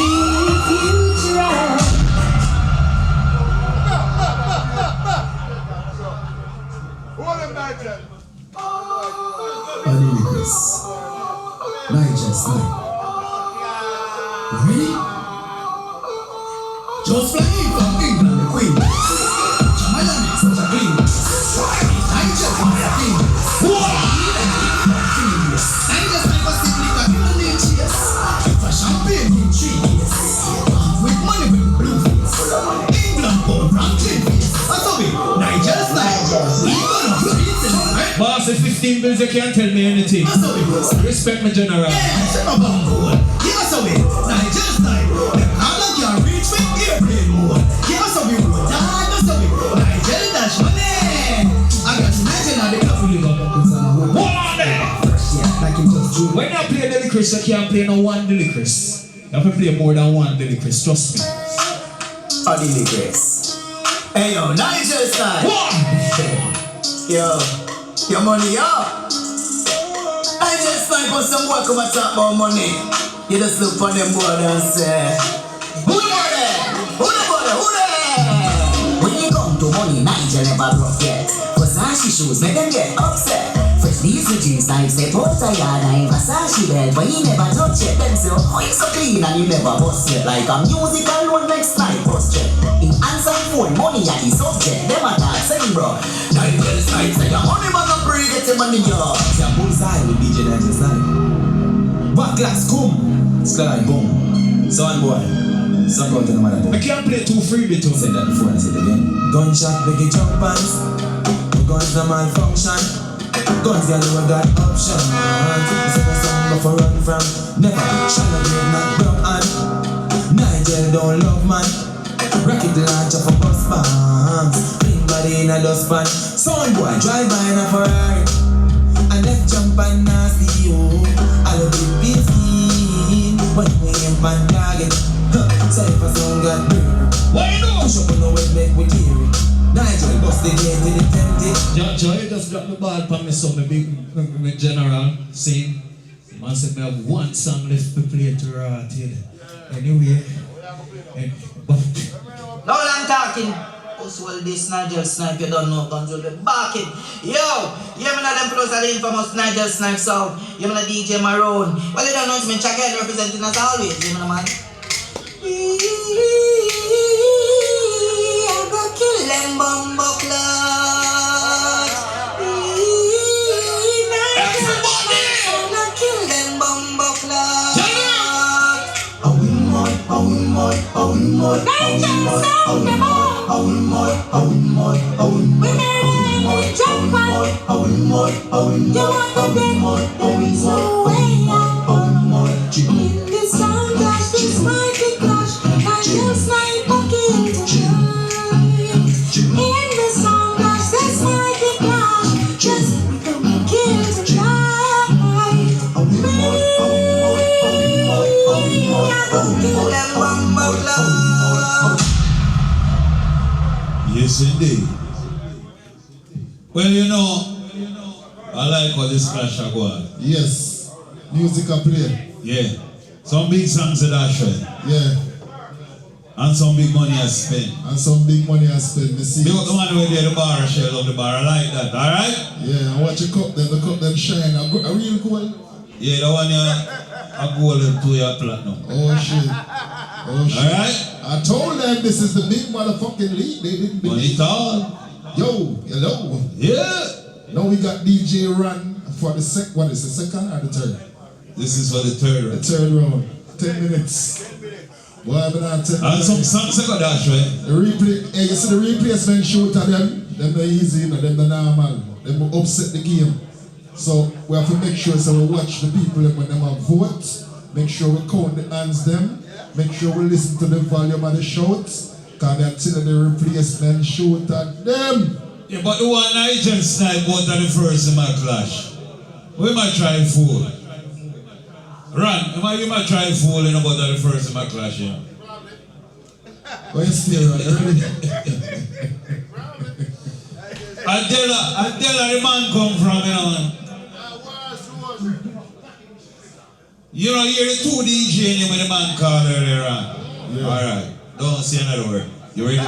Speaker 11: you try.
Speaker 1: Nigel Snipe. Ready? Just fly from England, the Queen. Jamaican is such a king. Nigel is a king. Nigel Snipe was simply a human nature. For champagne in 3 years. With money with blue face. England for Franklin face. What's up with Nigel Snipe? Even of streets in the night.
Speaker 6: Boss, if 15 bills you can't tell me anything. Respect me, General.
Speaker 1: Yeah, shut up on board. Give us away. Nigel Snipe. How long you reach with airplane mode? Give us away. Dad us away. Nigel dash money. I got Nigel on the club.
Speaker 6: Hold on there!
Speaker 1: Yeah, like him just drew.
Speaker 6: When you play Deli Chris, you can't play no one Deli Chris. You have to play more than one Deli Chris, trust me.
Speaker 4: Oh, Deli Chris. Hey, yo, Nigel Snipe.
Speaker 6: One!
Speaker 4: Yo, your money up. Nigel Snipe on some boy come and talk about money. You just look for them boy and say, who are they?
Speaker 13: shoes, make them get upset. Fresh these jeans, like say Porter yard, I Versace belt, but he never touch it. Them say, oh, it's so clean and you never bust it. Like a music alone next night bust it. In answer phone, money at the subject. Them a talk, sing bro. Nigel Snipe, say your money man a free, get your money yours.
Speaker 9: Yeah, bullseye with DJ Nigel Snipe. Back glass, come. Slide, boom. Son boy. Stop out to the mother.
Speaker 6: I can't play too freely too.
Speaker 9: Said that before and I said it again. Gunshot, make it jump pants. Guns are malfunction. Guns girl never got option. Sing a song go for run from. Never shallow grave not brown hand. Nigel don't love man. Rocket launcher for bus bombs. Clean body in a dustpan. Son boy drive by in a Ferrari. And left jump and nasty you. I love it busy. When we in pan target. Say if a song got burned.
Speaker 6: Why you know?
Speaker 9: Push up on the way make we clear it. Nigel bust the gate in the tempted.
Speaker 6: Joy just dropped the ball for me, so my big general saying, man said, I have one song left to play to till. Anyway,
Speaker 7: No I'm talking. Well, this Nigel Snipe, you don't know, guns will be barking. Yo, you know them close to the infamous Nigel Snipe sound. You know DJ Maroon. Well, you don't know, it's me Chagall representing us always, you know, man. I go kill them bumbo clot. Everybody! I go kill them bumbo clot.
Speaker 10: I win more, I win more, I win more, I win more, I win more, I win more, I win more, I win more, I win more, I win more, I win more, I win more, I win more,
Speaker 5: In this song, clash, this might be clash. Nigel Snipe again tonight. In this song, clash, this might be clash. Just become a kill tonight.
Speaker 10: I win more, I win more, I win more, I win more, I win more,
Speaker 7: Them bumbo clot.
Speaker 2: Yes, indeed. Well, you know, I like how this clash are going.
Speaker 3: Yes. Music a play.
Speaker 2: Yeah. Some big songs are that show.
Speaker 3: Yeah.
Speaker 2: And some big money I spent.
Speaker 3: And some big money I spend. Me see.
Speaker 2: Big up the man where they the bar, shell of the bar. I like that, alright?
Speaker 3: Yeah, and watch the cup them. The cup them shine. A real gold.
Speaker 2: Yeah, the one a gold and 2 year platinum.
Speaker 3: Oh shit. Oh shit.
Speaker 2: Alright?
Speaker 3: I told them this is the big motherfucking league. They didn't believe.
Speaker 2: Money tall.
Speaker 3: Yo, hello.
Speaker 2: Yeah.
Speaker 3: Now we got DJ Ron for the what is the second or the third?
Speaker 2: This is for the third
Speaker 3: The
Speaker 2: round.
Speaker 3: third round. 10 minutes. Boy, I've been on 10
Speaker 2: And
Speaker 3: minutes.
Speaker 2: some songs I got that right?
Speaker 3: The replay, hey, you see the replacement shooter them the easy, you know, them the normal. Them will upset the game. So we have to make sure so we watch the people when them have vote. Make sure we count the hands them. Make sure we listen to the volume of the shouts. Cause they're telling the replacement shooter them.
Speaker 2: Yeah, but the one Nigel Snipe out of the first in my clash. We might try fool. Ron, you might try fool in about the first in my clash, yeah.
Speaker 3: Why you still right?
Speaker 2: I tell her the man come from, you know. You know, you're the 2 DJ name when the man called earlier on.
Speaker 3: Yeah.
Speaker 2: Alright, don't say another word. You ready?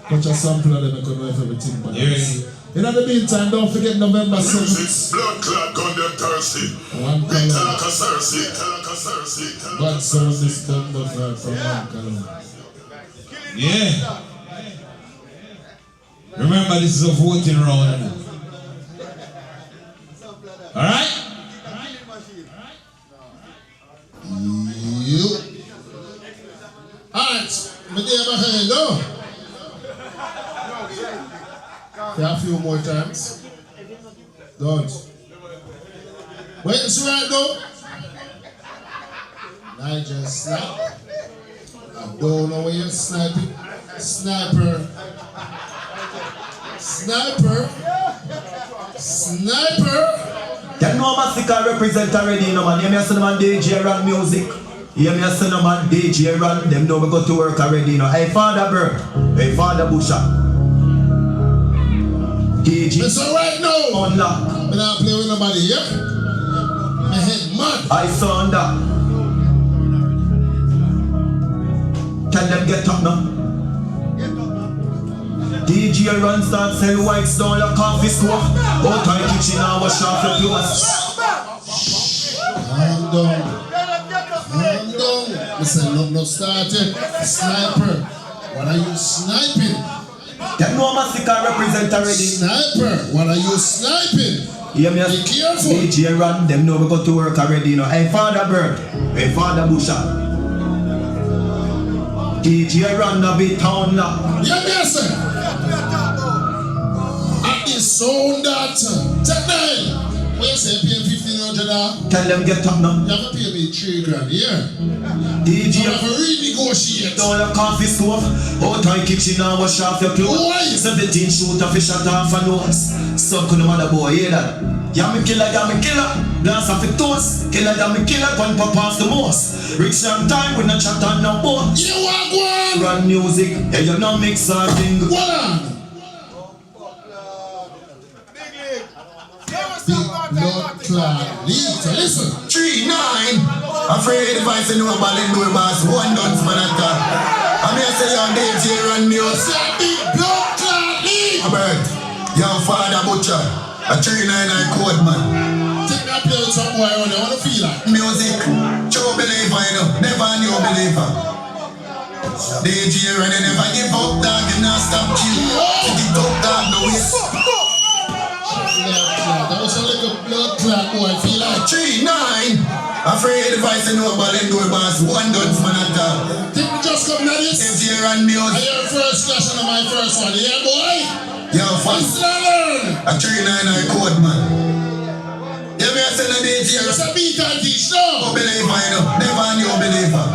Speaker 3: Put a sample of them and go know if everything balance.
Speaker 2: You ready?
Speaker 3: In the meantime, don't forget November 7th.
Speaker 1: Blood clot gun them thirsty.
Speaker 3: One
Speaker 1: Tell
Speaker 3: color.
Speaker 1: like a Cersei, tell like a Cersei, tell like
Speaker 3: God
Speaker 1: a
Speaker 3: serves this bumble from one color.
Speaker 2: Yeah. Remember, this is a voting round. Alright?
Speaker 3: You. Alright, my dear man, go. Yeah, a few more times. Don't. Wait and see where I go. Nigel Snipe. I don't know where you're sniping. Sniper. Sniper. Sniper.
Speaker 4: You know Massacre represent already, you know man. You hear me say man DJ Ron music. You hear me say no man DJ Ron. Them know we go to work already, you know. Hey Father Bird. Hey Father Busha. DJ.
Speaker 3: Listen right now.
Speaker 4: Unlock.
Speaker 3: I'm not playing with nobody, yeah? My head mad.
Speaker 4: I saw that. Tell them get up now.
Speaker 1: DJ Ron start sell whites down like coffee store. Out my kitchen I wash off your clothes.
Speaker 3: Calm down. Calm down. Listen, no started. Sniper. What are you sniping?
Speaker 1: That no massacre represent already.
Speaker 3: Sniper. What are you sniping?
Speaker 1: Yeah, me
Speaker 3: be careful.
Speaker 1: DJ Ron, them know we go to work already, you know. Hey, Father Bird. Hey, Father Busha. DJ Ron, no be town now.
Speaker 3: Yeah, me say. At the sound that. Take 9. What you say, pay $1,500?
Speaker 1: Tell them get up now.
Speaker 3: You have to pay me $3,000, yeah?
Speaker 1: DJ,
Speaker 3: you have to renegotiate.
Speaker 1: Down the coffee stove, out my kitchen and wash off your clothes.
Speaker 3: Why?
Speaker 1: 17 shooter fish shot off a nose. Suck on the mother boy, hear that? Yeah, me killer, dance off the toast. Killer, me killer, gun pop off the most. Rich long time, we not chat on no boat.
Speaker 3: You are one.
Speaker 1: Run music, yeah, you no mix or thing.
Speaker 3: What on? Blood clot lead. So listen.
Speaker 14: 3-9. Afraid if I say no about them door boss. One dance man at that. I mean I say you're DJ Ron News.
Speaker 3: Say big blood clot lead.
Speaker 14: Albert, your father butcher. A 399 code man.
Speaker 3: Take me a play with some boy around there. What do you feel like?
Speaker 14: Music. True believer, you know. Never new believer. DJ Ron never give up, dog. You not stop kill. Pick it up, dog. No waste.
Speaker 3: That was a little blood clot boy, feel like
Speaker 14: 3-9. Afraid if I say no about them door boss. One dance man at that.
Speaker 3: Think we just come to this?
Speaker 14: DJ Ron News.
Speaker 3: I hear first clash on my first one, yeah boy?
Speaker 14: Yo, fast. A 399 code man. Yeah, me I say no DJ.
Speaker 3: It's a beat and teach, no?
Speaker 14: No believer, you know. Never new believer.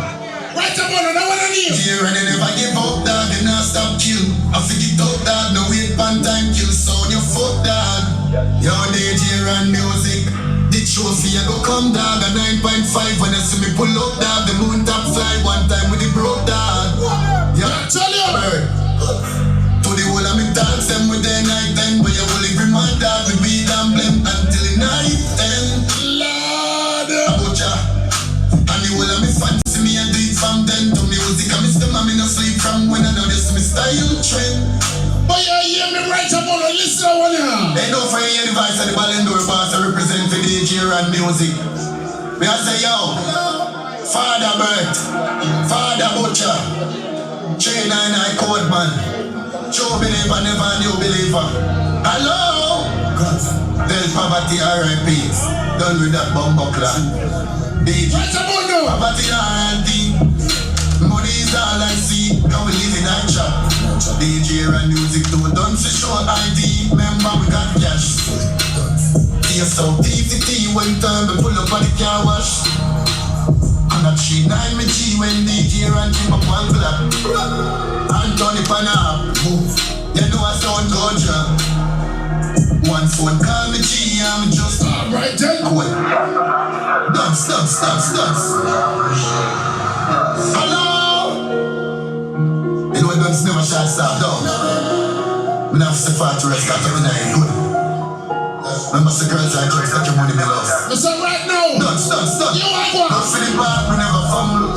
Speaker 3: Right up on it, I want to kneel.
Speaker 14: DJ Ron never give up, dog. You not stop kill. I figure it up, dog. No wait pan time kill. Sound your foot, dog. Yo, DJ Ron music. The trophy I go come, dog. A 9.5 when you see me pull up, dog. The moon top fly one time with the broke, dog. Yeah,
Speaker 3: tell you.
Speaker 14: Bird. To the whole of me dance them with their night time. But you will every man, dog. We beat and blame until the night time.
Speaker 3: Lord.
Speaker 14: Butcher. And the whole of me fancy me and do it from then to music. I miss them and me no sleep from when I know this me style trend.
Speaker 3: But you hear me right up on the list of one here.
Speaker 14: They don't find any advice at the Ballon d'Or boss to represent for DJ Ron music. Me I say yo, Father Bert, Father Butcher, 399 code man, true believer, never new believer. Hello, there's poverty R.I.P. Done with that bumbo clan. DJ, poverty R.I.P. Money is all I see. Now we live in that trap. DJ Ron music too. Done for short ID. Remember we got cash. TSO TTT one time we pull up on the car wash. And at 3-9 me G when DJ Ron keep up one clap. Anthony Panap. You know I sound good, yeah. One phone call me G, I'm just
Speaker 3: right then.
Speaker 14: Cool. Dance. Hello. You know dance never shall stop down. We have to far to rest that every night. Good. Remember the girls I trust that your money be lost.
Speaker 3: What's up right now?
Speaker 14: Dance.
Speaker 3: You are one.
Speaker 14: Don't feel it back, we never fumble.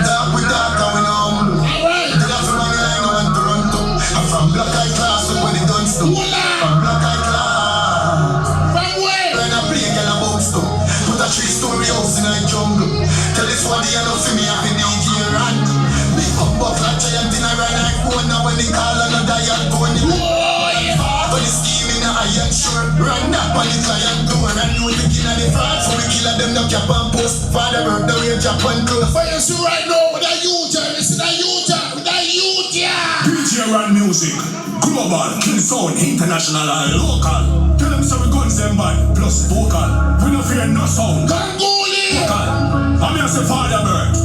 Speaker 14: Dark we dark and we know humble.
Speaker 3: Alright.
Speaker 14: The last one I know and Toronto. I'm from Black Eye Class when it done stuff. From Black Eye Class.
Speaker 3: From where?
Speaker 14: When I play girl a bounce to. Put a 3-story house in a jungle. Tell this one they enough for me happy DJ Ron. Big up buckler giant in a ride like phone. Now when they call on a dial phone. For the scheme in a iron shirt. Run up on the client door. And know the killer the fraud. So we kill them no cap and post. Father bird the way Japan close.
Speaker 3: Fire you right now with a youth. Listen to youth. With a youth, yeah.
Speaker 12: DJ Ron music. Global, kill sound, international and local. Tell them so we guns them bad, plus vocal. We no fear no sound.
Speaker 3: Gangoli.
Speaker 12: I'm here say Father Bird.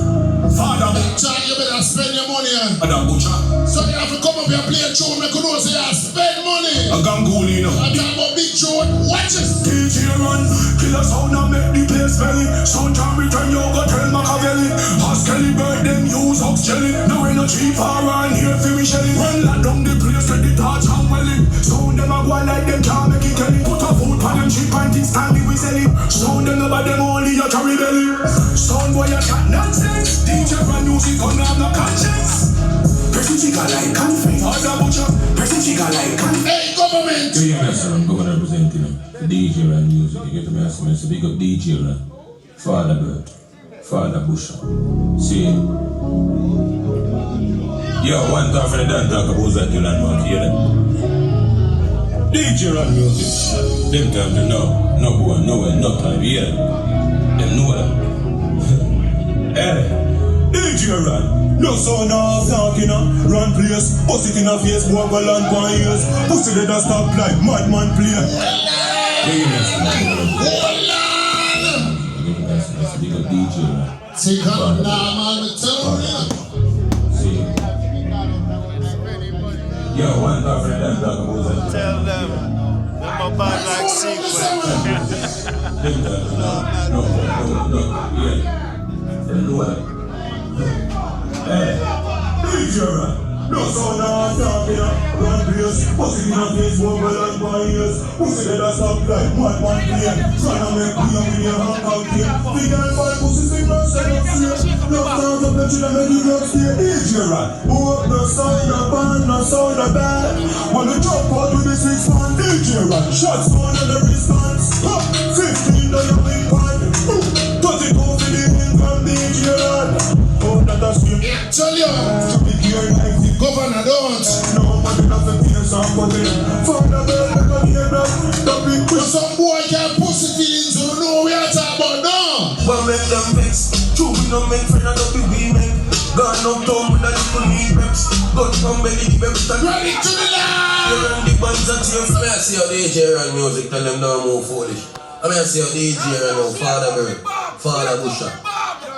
Speaker 12: Father
Speaker 3: Butcher, you better spend your money.
Speaker 12: Father Butcher.
Speaker 3: So you have to come up here and play a tune. Make you know say you spend money.
Speaker 12: A Gangoli no.
Speaker 3: I talk about big tune. Watch it.
Speaker 12: DJ Ron, kill a sound and make the place belly. Sound time return you go tell Machiavelli. Ask Kelly Bird them use up jelly. Now we no cheap around here for we shelly. Run lock down the place get the torch and welly. Sound them a go like them can't make it kelly. Put a foot on them cheap and things stand we sell it. Sound them about them only a carry belly. Sound boy a chat nonsense. DJ Ron music on have no conscience. Pressing chicken like conflict. Father Butcher, pressing
Speaker 9: figure like
Speaker 3: Hey, government!
Speaker 8: You hear me, sir? I'm going to represent the DJ Ron music. You get me, I say, big up DJ Ron. Father Bird. Father Busher. See? Yo, one time for the dance talk about that you landmark, you hear them? DJ Ron music. Them time they know. No boy, nowhere, no time, you hear them? Them know that. Hey, DJ Ron. No son of talking, run place. Bust it in a face, boy, go land for years. Pussy they don't stop like madman play.
Speaker 3: See, come now, man, tell me.
Speaker 8: Yo, one time for them talk about that.
Speaker 15: Tell them. I'm a bad like sequence.
Speaker 8: No, yeah. They know that. Hey, DJ Ron. No son of talking, run place. Pussy in a face, boy, go land for years. Pussy they don't stop like madman play. Trying to make me up in your hand out here. We can't find pussy in my side of fear. Love down to the children make you not stay. DJ Ron. Oh, no sound of band, no sound of bad. When you jump out with the 6-man, DJ Ron. Shots on the response. 15 down your wing pan. 30 go for the win from DJ Ron. Oh, that a scream.
Speaker 3: Tell you. Governor, don't.
Speaker 8: No man enough to pay some money. Father Bird, make a name up.
Speaker 3: Some boy can't pussy feelings, you don't know what we are talking about now.
Speaker 9: But make them vex. True, we no make friend and not be we make. Gone uptown with a little knee reps. Gun from belly, the baby stand
Speaker 3: ready to the line.
Speaker 9: You run the bands at you. I mean, I see how DJ Ron music, tell them don't move foolish. I mean, I see how DJ Ron now, Father Bird, Father Busher.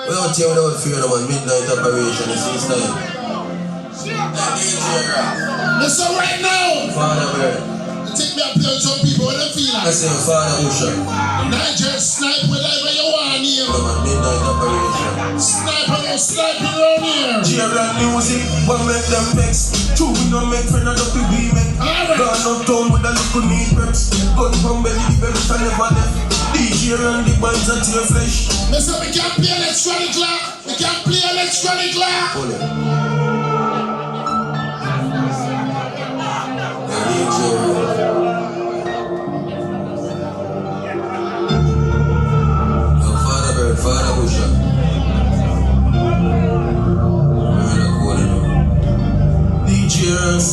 Speaker 9: We out here without fear, no man, midnight operation, you see this time.
Speaker 3: Listen right now.
Speaker 9: Father Bird.
Speaker 3: Take me up here with some people, what they feel like.
Speaker 9: I say Father Busher.
Speaker 3: Nigel Snipe, whatever you want here.
Speaker 9: No man, midnight operation.
Speaker 3: Sniper, no sniping around here.
Speaker 9: J-Ron music, what make them vex. True, we no make friend and not be we make. Gone uptown with a little knee reps. Gun from belly, the baby stand never left. DJ Ron the bands at your flesh.
Speaker 3: Listen, we can't play electronic lock. We can't play electronic lock.
Speaker 9: Hold it. Father Busher. DJs,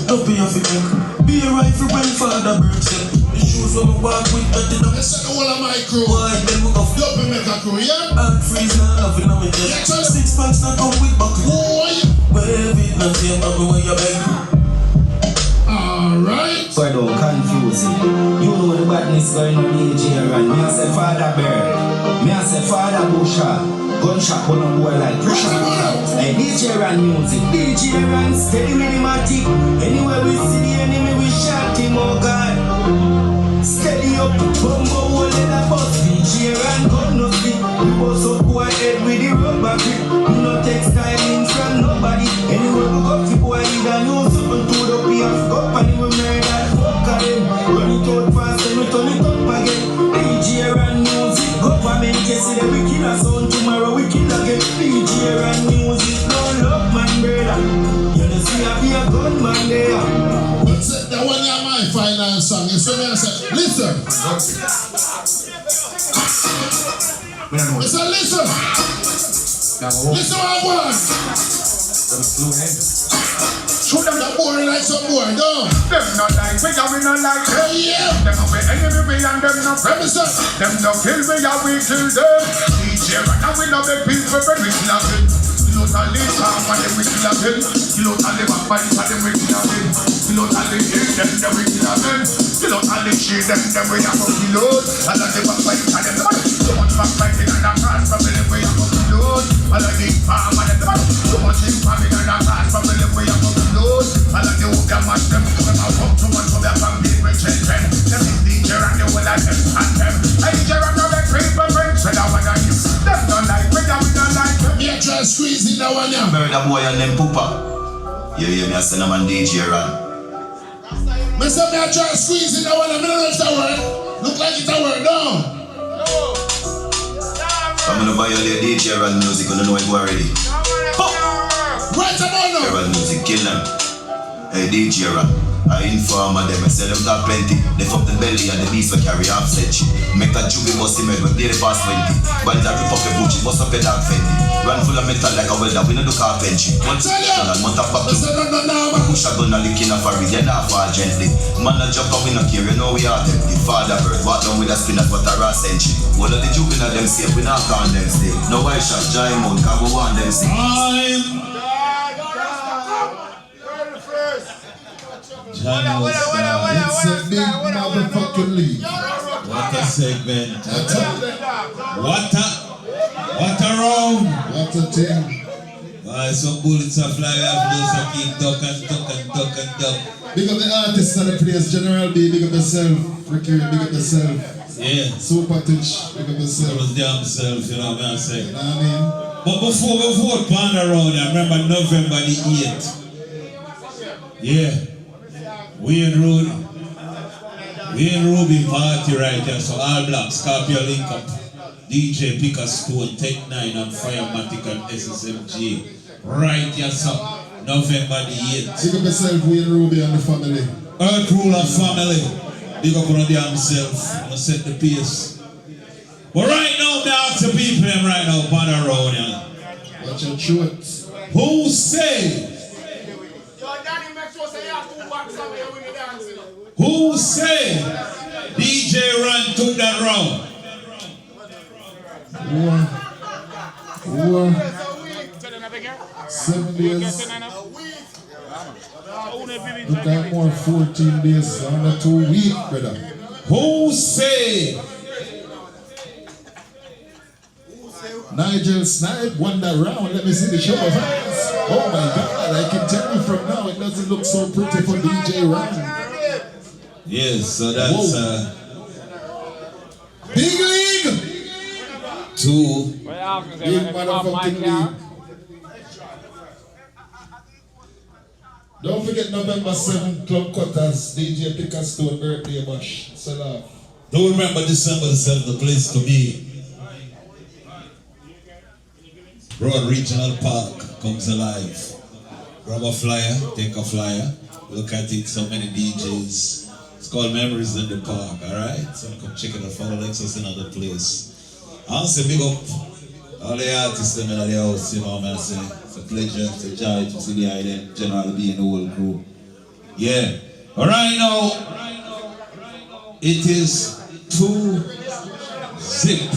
Speaker 9: don't be a fake. Be a rifle when Father Bird said. The shoes when we walk with that in the
Speaker 3: Let's set the whole of my crew.
Speaker 9: Why then we go
Speaker 3: Don't be make a crew, yeah?
Speaker 9: Hard freeze now, nothing on me chest. 6 packs not come with buckle.
Speaker 3: Boy.
Speaker 9: Well, it not same nothing when you beg.
Speaker 3: Alright.
Speaker 16: So I don't confuse it. You know the badness going on DJ Ron. Me I say Father Bird. Me I say Father Busher. Gunshot on a boy like Russia. Like DJ Ron music. DJ Ron steady minimatic. Anywhere we see the enemy we shot him, oh God. Steady up, bumbo hole in the bus. DJ Ron gun no stick. We bust up boy head with the rubber grip. We no take styling from nobody. Anywhere we go to boy either know something to the PF cup and we murder fuck them. Run it out fast and we turn it up again. DJ Ron music. Government can see that we kill a sound tomorrow we kill again. DJ Ron music. No love man brother. You know see I be a gunman there.
Speaker 3: That's it. That one is my final song. You see me I say, listen. Listen, listen. Listen what I want. Show them that boring like some boy, no.
Speaker 12: Them not like we and we not like them.
Speaker 3: Yeah.
Speaker 12: Them no be enemy we and them no
Speaker 3: represent.
Speaker 12: Them no kill we and we kill them. DJ Ron and we no make people friend we kill them. Totally calm and them we kill them. Totally backbite and them we kill them. Totally hate them we kill them. Totally shade them we have to kill out. And the backbite and them so much backbiting and a cause from them we have to kill out. And the palm and them so much infamy and a cause from them we have to kill out. And the hope them match them when I walk to one for their family with children. Them is DJ Ron the whole of them and them. And DJ Ron no make people friends when I wanna hear. Them don't like we don't like them.
Speaker 3: Yeah, try squeezing that one, yeah.
Speaker 14: Murder boy and them pooper. You hear me, I say, man, DJ Ron.
Speaker 3: Me say me I try squeezing that one, I don't know if that word. Look like it's a word, no.
Speaker 14: I'm gonna violate DJ Ron music, I don't know it already.
Speaker 3: Right about now.
Speaker 14: Ron music, kill them. Hey DJ Ron, I inform them, I sell them got plenty. Lift up the belly and the beast will carry off set shit. Make a juvie bust him head when they pass 20. Bands that rip up a butchie, bust up a dog Fendi. Run full of metal like a welder, we no do carpentry. One shot and month of pop to push a gun a lick in a furry, you not fall gently. Man a jump up, we no care, you know we are empty. Father bird, walk down with a spinach, but a raw century. One of the juvenile them safe, we not count them stay. No white shot, giant moon, cause we want them stay.
Speaker 3: It's a big motherfucking league.
Speaker 2: What a segment. What a round.
Speaker 3: What a thing.
Speaker 2: Why some bullets are flying off those that keep duck and duck.
Speaker 3: Big up the artists and the players, General B, big up yourself. Ricky, big up yourself.
Speaker 2: Yeah.
Speaker 3: Super Titch, big up yourself.
Speaker 2: That was damn self, you know what I'm saying?
Speaker 3: You know what I mean?
Speaker 2: But before we vote pan around, I remember November the 8th. Yeah. We in Ruby party right here, so all black, Scorpio link up. DJ pick a stone, Tech 9 and Firematic and SSMG. Right here, so November the 8th.
Speaker 3: Big up yourself, we in Ruby and the family.
Speaker 2: Earth Ruler family. Big up on themselves. Gonna set the pace. But right now, they ask the people them right now, pan around here.
Speaker 3: Watch your shorts.
Speaker 2: Who say? Who say DJ Ron took that round?
Speaker 3: War. 7 days. Look at more 14 days under 2 weeks, brother.
Speaker 2: Who say?
Speaker 3: Nigel Snipe won that round. Let me see the show of hands. Oh my God, I can tell you from now it doesn't look so pretty for DJ Ron.
Speaker 2: Yes, so that's
Speaker 3: Big League!
Speaker 2: 2.
Speaker 3: Big motherfucking league. Don't forget November 7th, Club Cutters, DJ Pickastone birthday bash. Salam.
Speaker 2: Don't remember December the 7th, the place to be. Broad Regional Park comes alive. Grab a flyer, take a flyer, look at it, so many DJs. It's called Memories in the Park, alright? So come check it out, follow Lexus in other place. I'll say big up all the artists in the house, you know what I'm saying? It's a pleasure, it's a joy to see the island, generally being the whole crew. Yeah. Alright now, it is 2 zip.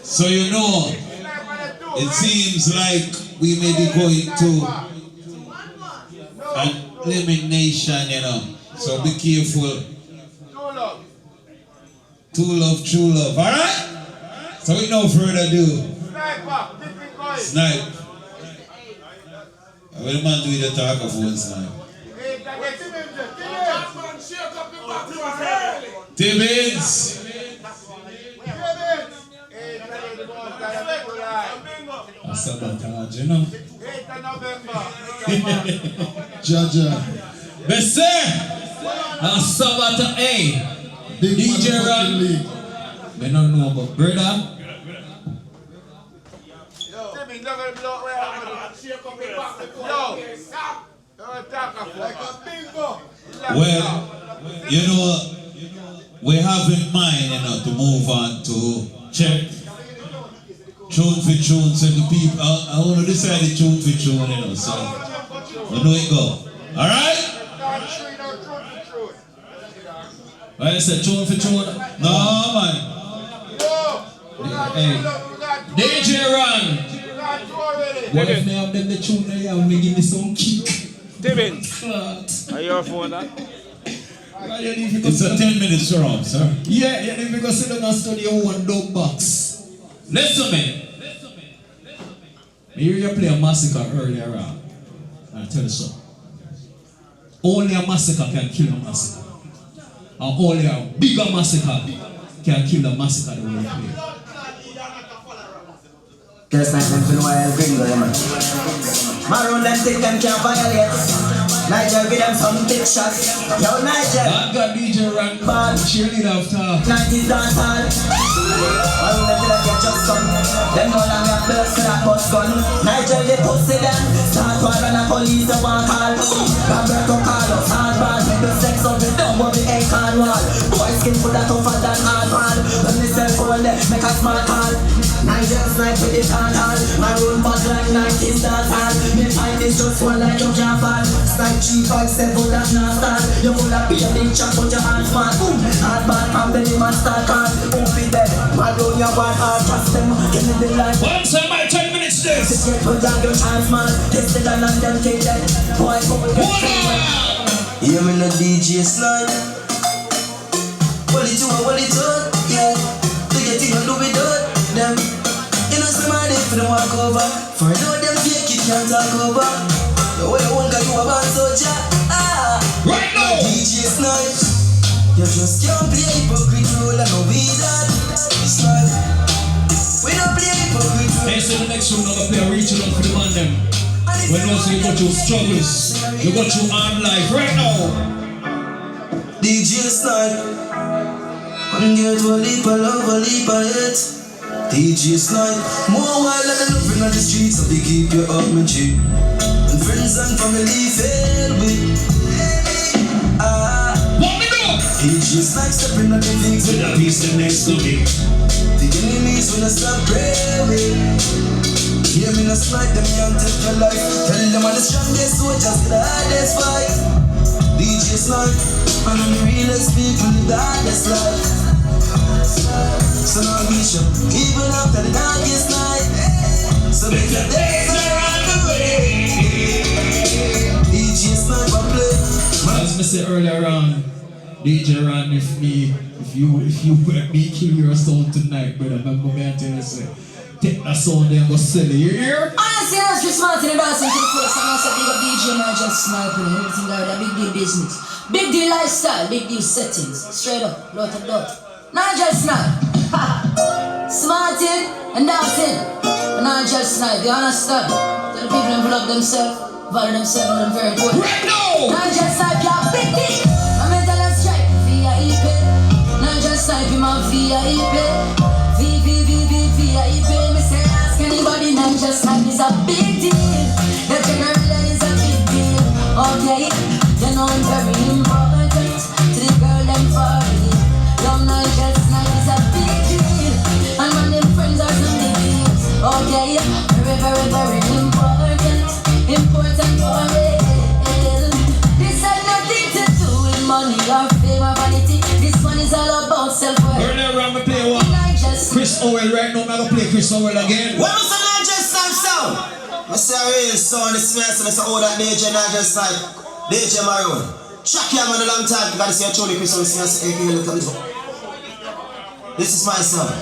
Speaker 2: So you know, it seems like we may be going to an elimination, you know. So be careful. True love, true love. Alright? So with no further ado. Snipe. I will man do the talk of one Snipe. Tibbins. Sabotage, you know.
Speaker 3: Jaja.
Speaker 6: Besse. Sabotage, hey. DJ Ron. We don't know about brother.
Speaker 2: Well, you know, we have in mind, you know, to move on to check tune for tune, so the people, I want to decide the tune for tune, you know, so you know it go. Alright?
Speaker 6: I said tune for tune.
Speaker 2: No, man.
Speaker 6: Hey, DJ Ron. What if they have them the tune there and they give me some kick?
Speaker 15: Tibbins. Are you your phone that?
Speaker 2: It's a 10-minute round, sir.
Speaker 6: Yeah, if you go sit down and study your one dub box. Listen, man. I hear you play a massacre earlier on. I'll tell you something. Only a massacre can kill a massacre. And only a bigger massacre can kill a massacre the way you play.
Speaker 13: Just like them feel wild gringo, man. Maroon them think them can't violate. Nigel give them some big shots. Yo, Nigel.
Speaker 6: I got DJ Ron Ball, cheerleader of top.
Speaker 13: 90s dancehall. Maroon them till I get just some. Them no longer burst to that bus gun. Nigel the pussy them. Start
Speaker 16: bad and a police you want call. Roberto Carlos, hardball. Make the sex of it down, but the ain't can wall. Boy skin put that tougher than hardball. When the cell phone there, make a smart call. Nigel Snipe with the hard. My room bad like 90s dance hall. Me find this just one like you can't fall. Snipe 357 that not start. You full of beer, big chop, put your hands smart. Boom, hardball from the man start call. Boom, be dead. My room you want hard, trust them. Give me the life.
Speaker 6: One time, my 10 minutes this.
Speaker 16: Get put down your hands, man. Tested and them take that. Boy, couple get
Speaker 9: hear me no DJ Snipe. What it do, yeah. Do your thing and do it good, them. You know somebody if they walk over. For know them fake it can't talk over. The way you want you a bad soldier.
Speaker 6: Right now
Speaker 9: DJ Snipe. You just can't play hypocrite role and no we that. Snipe. We don't play hypocrite role.
Speaker 6: Hey, so the next one I'm gonna play reaching out for the man them. When you also you got your struggles, you got your hard life right now.
Speaker 9: DJ Snipe. One girl to a leap of love, a leap of hate. DJ Snipe. More wild than loving on the streets, so they keep you up my cheek. And friends and family fail with.
Speaker 6: What we do?
Speaker 9: DJ Snipe stepping on the things with a piece next to me. The enemies when I stop praying. Hear me no snipe, them can't take your life. Tell them I'm the strongest soldiers, the hardest fight. DJ Snipe, and I'm the realest people in the hardest life. So now we show, even after the darkest night. So make your days around the way. DJ Snipe, I play.
Speaker 6: As I said earlier on, DJ Ron, if you put me kill your sound tonight, brother, remember me and tell you say. Take that sound there and go sell it, you hear?
Speaker 17: Honestly, I was just smarting and dancing to the first and I said big up DJ Nigel Snipe and everything like that, big deal business. Big deal lifestyle, big deal settings. Straight up, lot of dot. Nigel Snipe. Smarting and dancing. Nigel Snipe, you understand? Tell the people to love themselves, value themselves and very important.
Speaker 6: Right now!
Speaker 17: Nigel Snipe, you're big deal. I'm mental and strike via EP. Nigel Snipe, you're my VIP. VIP, me say ask anybody, Nigel Snipe is a big deal. The general is a big deal. Okay, you know I'm very important to the girl them for me. Young Nigel Snipe is a big deal, and when them friends are some big deals. Okay, very, very, very important for me. This has nothing to do with money or fame or vanity. This one is all about self-worth.
Speaker 6: Earlier on, we play one. Chris Owell, right now, I'm going to play Chris Owell again.
Speaker 9: What was the Nigel Snipe sound? I say a real sound, this man says, oh, that DJ Nigel Snipe, DJ Maroon. Track him on a long time, you gotta see a truly Chris Owell, say, hey, look at this one. This is my song.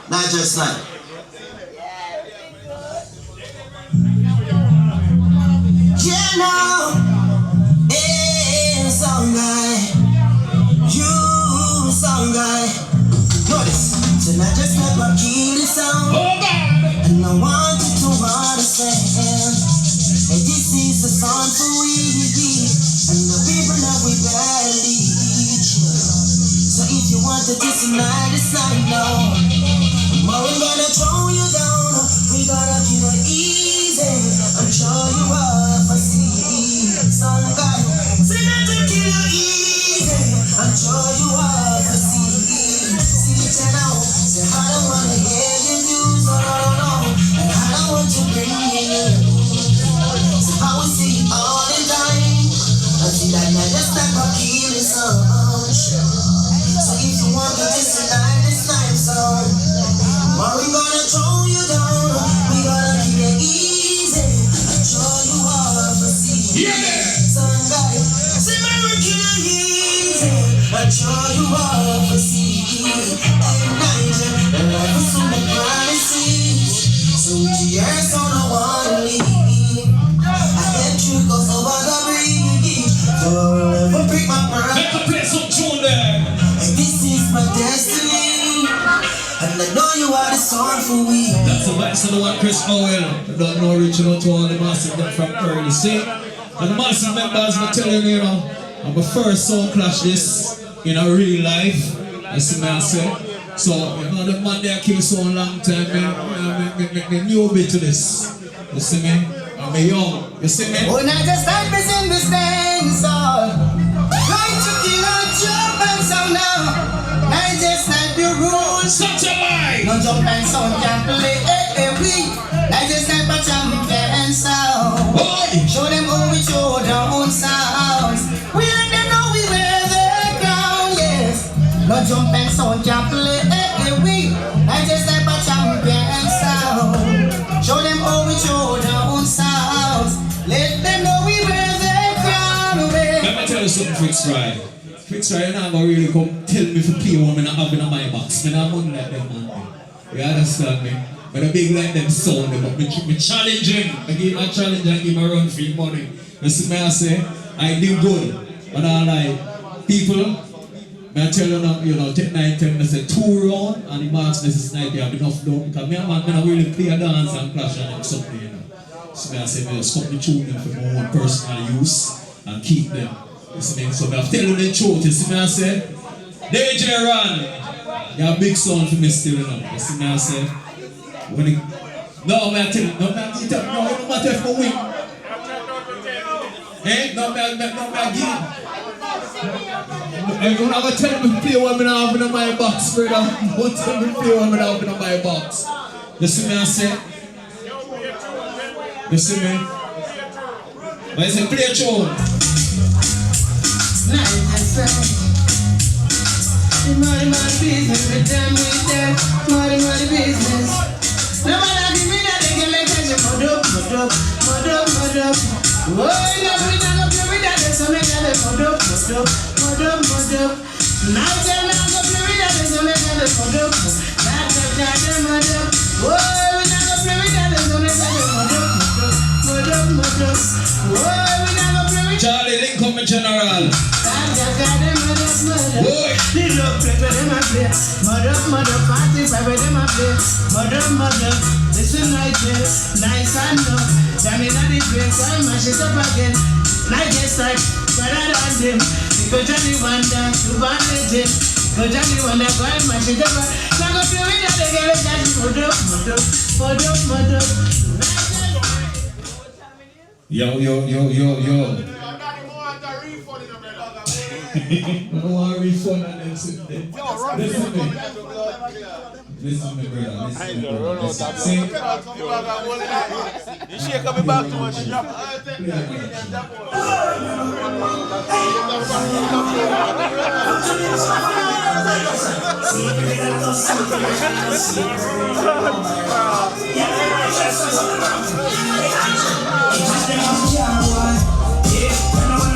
Speaker 9: Nigel Snipe. Yeah, now, hey, song guy. You, song guy. Notice, tonight just let my key sound. And I want you to understand. And this is the song for we. And the people that we barely each. So if you want to this tonight, it's not no. But we're gonna throw you down. We gotta keep it easy. And show you up. I see. Some guy. Tonight to kill you easy. And show you up. I see. Say I don't wanna hear your news, no. And I don't want to bring you. So I will see all the time. I feel like I just like my killing song. So if you want me to tonight, it's time song. But we gonna throw you down. We gonna keep it easy. And show you off. I see. Some guy, say my kill you easy. And show you off. I see. So years on a one leave. I had you go so I got breathe. Forever break my pride.
Speaker 6: Make a play some tune there.
Speaker 9: And this is my destiny. And I know you are the song for we.
Speaker 6: That's the voice of the one Chris Owell. I don't know reaching out to all the massive them from early. See? And the massive members, I'm telling you, I'm the first sound clash this in a real life. That's the man say. So, you know, the man there kill so long time, me new bit to this. You see me? I'm young. You see me?
Speaker 5: Oh, Nigel Snipe is in this dance hall. Right to kill a jump and sound now. Nigel Snipe the rules.
Speaker 6: Such a lie.
Speaker 5: No jump and sound can play week. Nigel Snipe a champion sound. Show them how we show their own sounds. We let them know we wear the crown, yes. No jump and sound can play week. Nigel Snipe a champion sound. Show them how we show their own sounds. Let them know we wear the crown.
Speaker 6: Let me tell you something, Fitzroy. Fitzroy, you're not gonna really come tell me to play one I have in my box. I'm not money like them, man. You understand me? But I big like them sound, but me challenge him. I give him a challenge and give him a run for his money. You see me, I say, I do good. But I like people, I tell you now, you know, take 9, 10, I say 2 rounds, and the marks Mrs. Snipe, you have enough though. Because me and man, I really play a dance and clash and them something, you know. So I say, I just cut the tune them for my own personal use and keep them. You see me? So I tell you the truth, you see me, I say, DJ Ron, you're a big son for me still, you know. You see me, I say, when it, no, man, I tell you, no, man, it don't matter if I win. Eh? No, man, again. You're not going to tell me to play one I have in my box, brother. Don't tell me to play one I have in my box. You see me, I say? You see me? But I say, play a tune.
Speaker 5: Money business, with them, money business. No matter give me that, they can make it mud up. Oh, you know we not go play with that, so make it mud up. Nigel not go play with that, so make it mud up. Oh, we not go play with that, so make it mud up. Oh, we not go play with that.
Speaker 6: Charlie Lincoln, General.
Speaker 5: The love play where them a play. Mud up, party where them a play. Mud up, listen Nigel, nice and up. Jamming on the place, I mash it up again. Nigel Snipe, better than them. Because Johnny Wonder, to bandage him. Because Johnny Wonder, go and mash it up. Now go play with that again, mud up.
Speaker 6: Yo. I don't want to refund on them sitting there. Listen me, brother. See?
Speaker 15: You shake me back too much.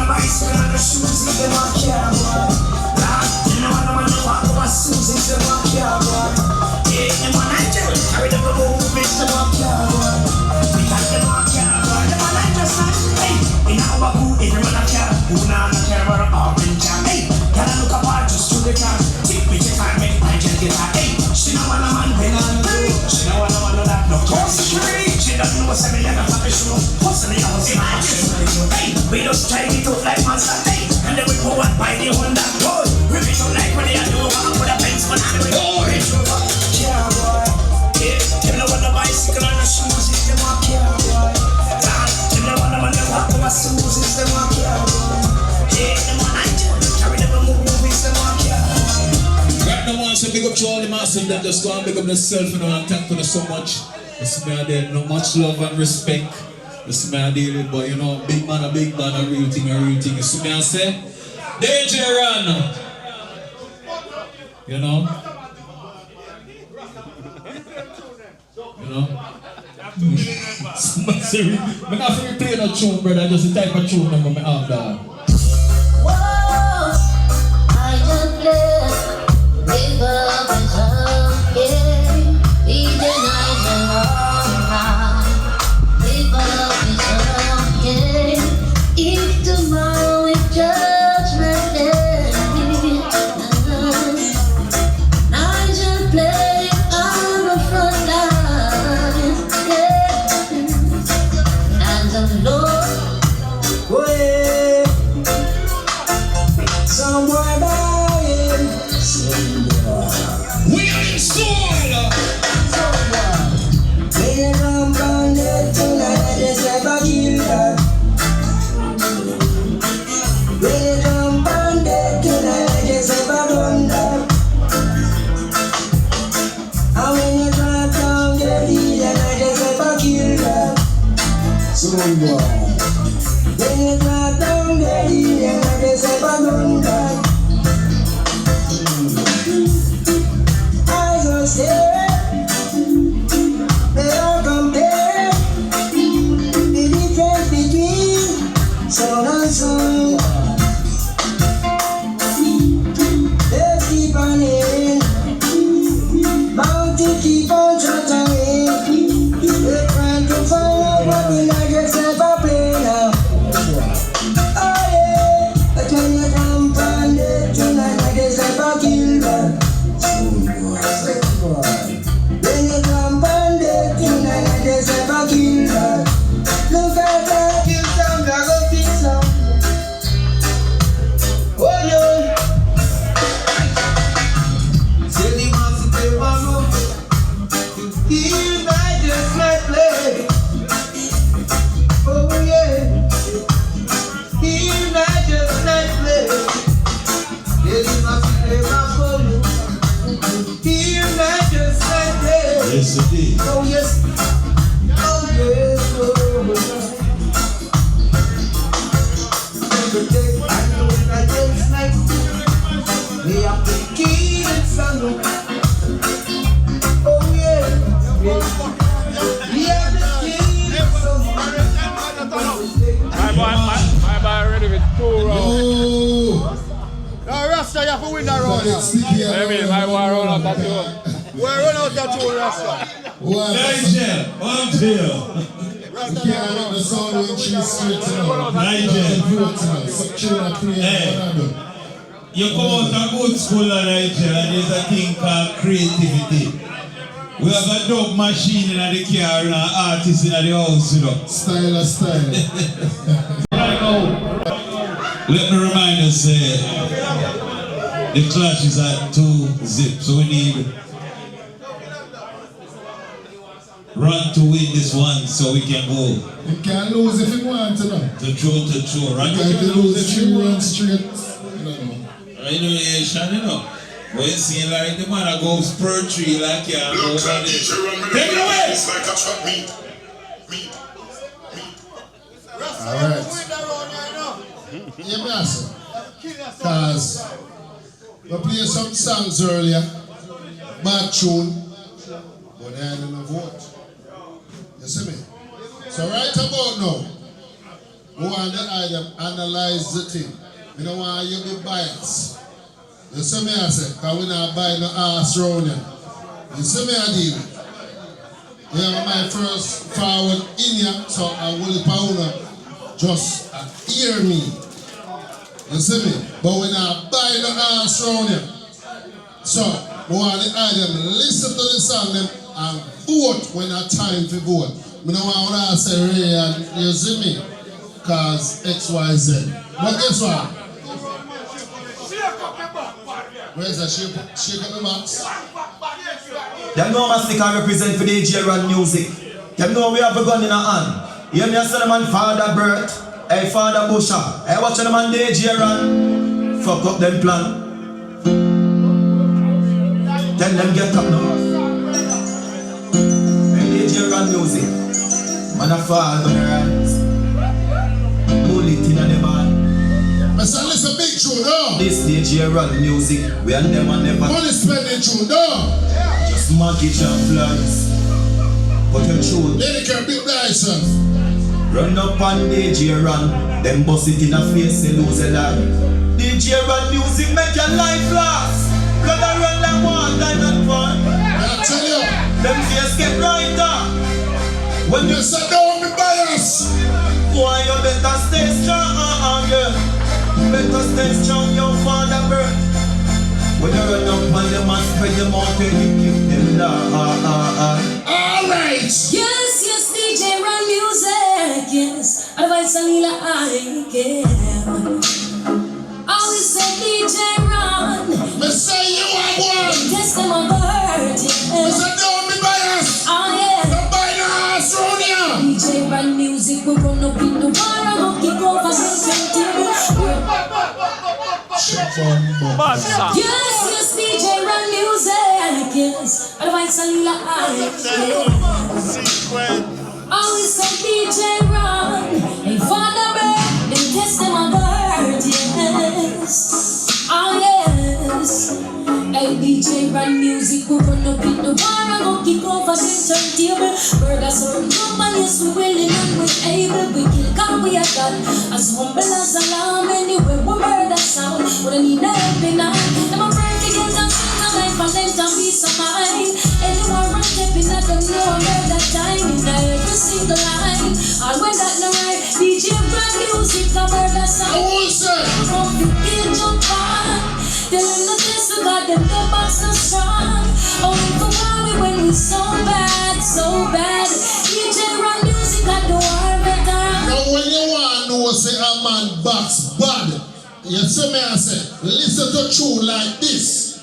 Speaker 5: Bicycle and the shoes, if they want care, boy. You know I want to walk over shoes, if they want care, boy. Yeah, them want Nigel, carry them to move, if they want care, boy. Because they want care, boy. Them want Nigel Snipe, hey. In our cool, if they want care, who not care about an orange jam, hey. Can I look apart just to the car? Take me, take my make Nigel get her, hey. She know what I'm on, when I'm do. She know what I'm on, that no course, she doesn't know what's happening, I got a show. What's in the house, in my house, hey. We just try it out like monster, hey. And then we go and buy the Honda Gold. We make it like when they do walk with a Benz, but I'm going to reach over. Yeah, boy. Yeah, them know what the bicycle and the shoes is, them walk, yeah, boy. Them know what the walk with a shoes is, them walk, yeah, boy. Yeah, them want Nigel, carry them movies, them walk, yeah, boy.
Speaker 6: Right now, I want to big up to all the masses that just go and big up themselves, you know, and thank you so much. It's me, there, no much love and respect. It's me, I deal with, but you know, big man, a real thing. You see me, I say, DJ Ron. You know? I'm not going to play no tune, brother, just the type of tune I'm going to have that.
Speaker 17: Whoa, I just play with love and love, yeah. DJ Nigel if tomorrow is judgment day, Nigel play on the front line, yeah. And the Lord,
Speaker 5: way, somewhere dying.
Speaker 6: We are in soul.
Speaker 10: Soon boy. When you drop down there, you never say Bagunda. Eyes are staring, they are comparing the difference between sound and song. They keep on hearing, bound to keep on chattering. They're trying to find out what the nuggets ever play now. Oh yeah, but when you jump on it, tonight nuggets ever kill them. When you jump on it, tonight nuggets ever kill them. Look at that, kill some, I go kill some. Oh yeah. Say the master play one more. He might just not play. Oh yeah. He might just not play. Say the master play one more. He might just not play.
Speaker 2: Yes, indeed.
Speaker 10: Oh yes. Oh yes. Oh yes. Every day I know that it's nice. Me have the key and sun. Oh yeah. We have the key and sun.
Speaker 15: My boy ready with 2 rounds.
Speaker 3: Now Rasta, you have to win that round now.
Speaker 15: I mean, my boy run out that 2.
Speaker 3: We're run out that 2, Rasta.
Speaker 2: Nigel, one deal.
Speaker 3: Rasta,
Speaker 14: You can't run the sound when she's straight tonight.
Speaker 2: Hey, you come out of good school in Nigeria and there's a thing called creativity. We have a dub machine in the car and an artist in the house, you know.
Speaker 14: Style.
Speaker 2: Let me remind you, the clash is at 2 zip, so we need Ron to win this one so we can go.
Speaker 14: You can't lose if you want to know.
Speaker 2: To throw. Ron,
Speaker 14: you can lose 3 rounds straight.
Speaker 2: I know, you know. When you see like the man that goes per tree like you and go over this. Take it away!
Speaker 12: It's like a trap meat.
Speaker 3: Alright.
Speaker 14: Yeah, master. Because we played some songs earlier, bad tune, but I didn't vote. You see me? So right about now, we want to analyze the thing. We don't want you to be biased. You see me, I say, because we not buy no ass round here. You see me, I deal. You have my first forward in here, so I will pound just hear me. You see me? But we not buy no ass round here. So, we want the item, listen to the song them and vote when it's time to vote. We don't want to say Ray and you see me? Because XYZ. But guess what? Where's the shake on the box?
Speaker 9: Them know Master can represent for the DJ Ron music. Them know we have a gun in our hand. You hear me say the man Father Bert, hey Father Busha, hey watch the man DJ Ron. Fuck up them plan. Tell them get up now. Hey DJ Ron music. Man a fall on the rise. Bullet in the man.
Speaker 14: Listen, listen, big tune, no?
Speaker 9: This DJ Ron music, we and them and never.
Speaker 14: Money spending tune, no?
Speaker 9: Just mortgage and flies. But your tune.
Speaker 14: Lady can beat thyself.
Speaker 9: Run up on DJ Ron, them bust it in a face, they lose a life. DJ Ron music make your life last. Blood a run like water and fun.
Speaker 14: I tell you,
Speaker 9: them face get brighter. When
Speaker 14: you say don't be biased,
Speaker 9: boy you better stay strong, yeah. Better stay strong, your Father Bert. When you run up on them and spread them out, you keep them down.
Speaker 14: Alright.
Speaker 17: Yes, DJ Ron music, yes. Advice Alila I give. Always say DJ Ron.
Speaker 14: Me say you are one.
Speaker 17: Test them on bird, yes.
Speaker 14: Me say don't be biased.
Speaker 17: Oh yeah.
Speaker 14: Don't buy no ass round here.
Speaker 17: DJ Ron music will run up in the war. I'm kick over yes, DJ Ron music, yes. Advice Alila I give. Always say DJ Ron. DJ Ron Music, we run up in the war and go kick over the turntable. Burger serve come and yes we willing and we able. We kill come we are God, as humble as a lamb. Anyway we murder sound, we don't need no help in hand. Them a pray to get and sing a life and let them be some mind. Anyone run stepping at them know I murder time in every single line. And when that no right, DJ Ron Music a murder sound. From the kill jump on. Tell them the test we got them the box so strong. Only for why when we so bad, so bad. DJ Ron Music got the war better.
Speaker 3: Now when you want to know say a man box bad, you see me I say, listen to tune like this.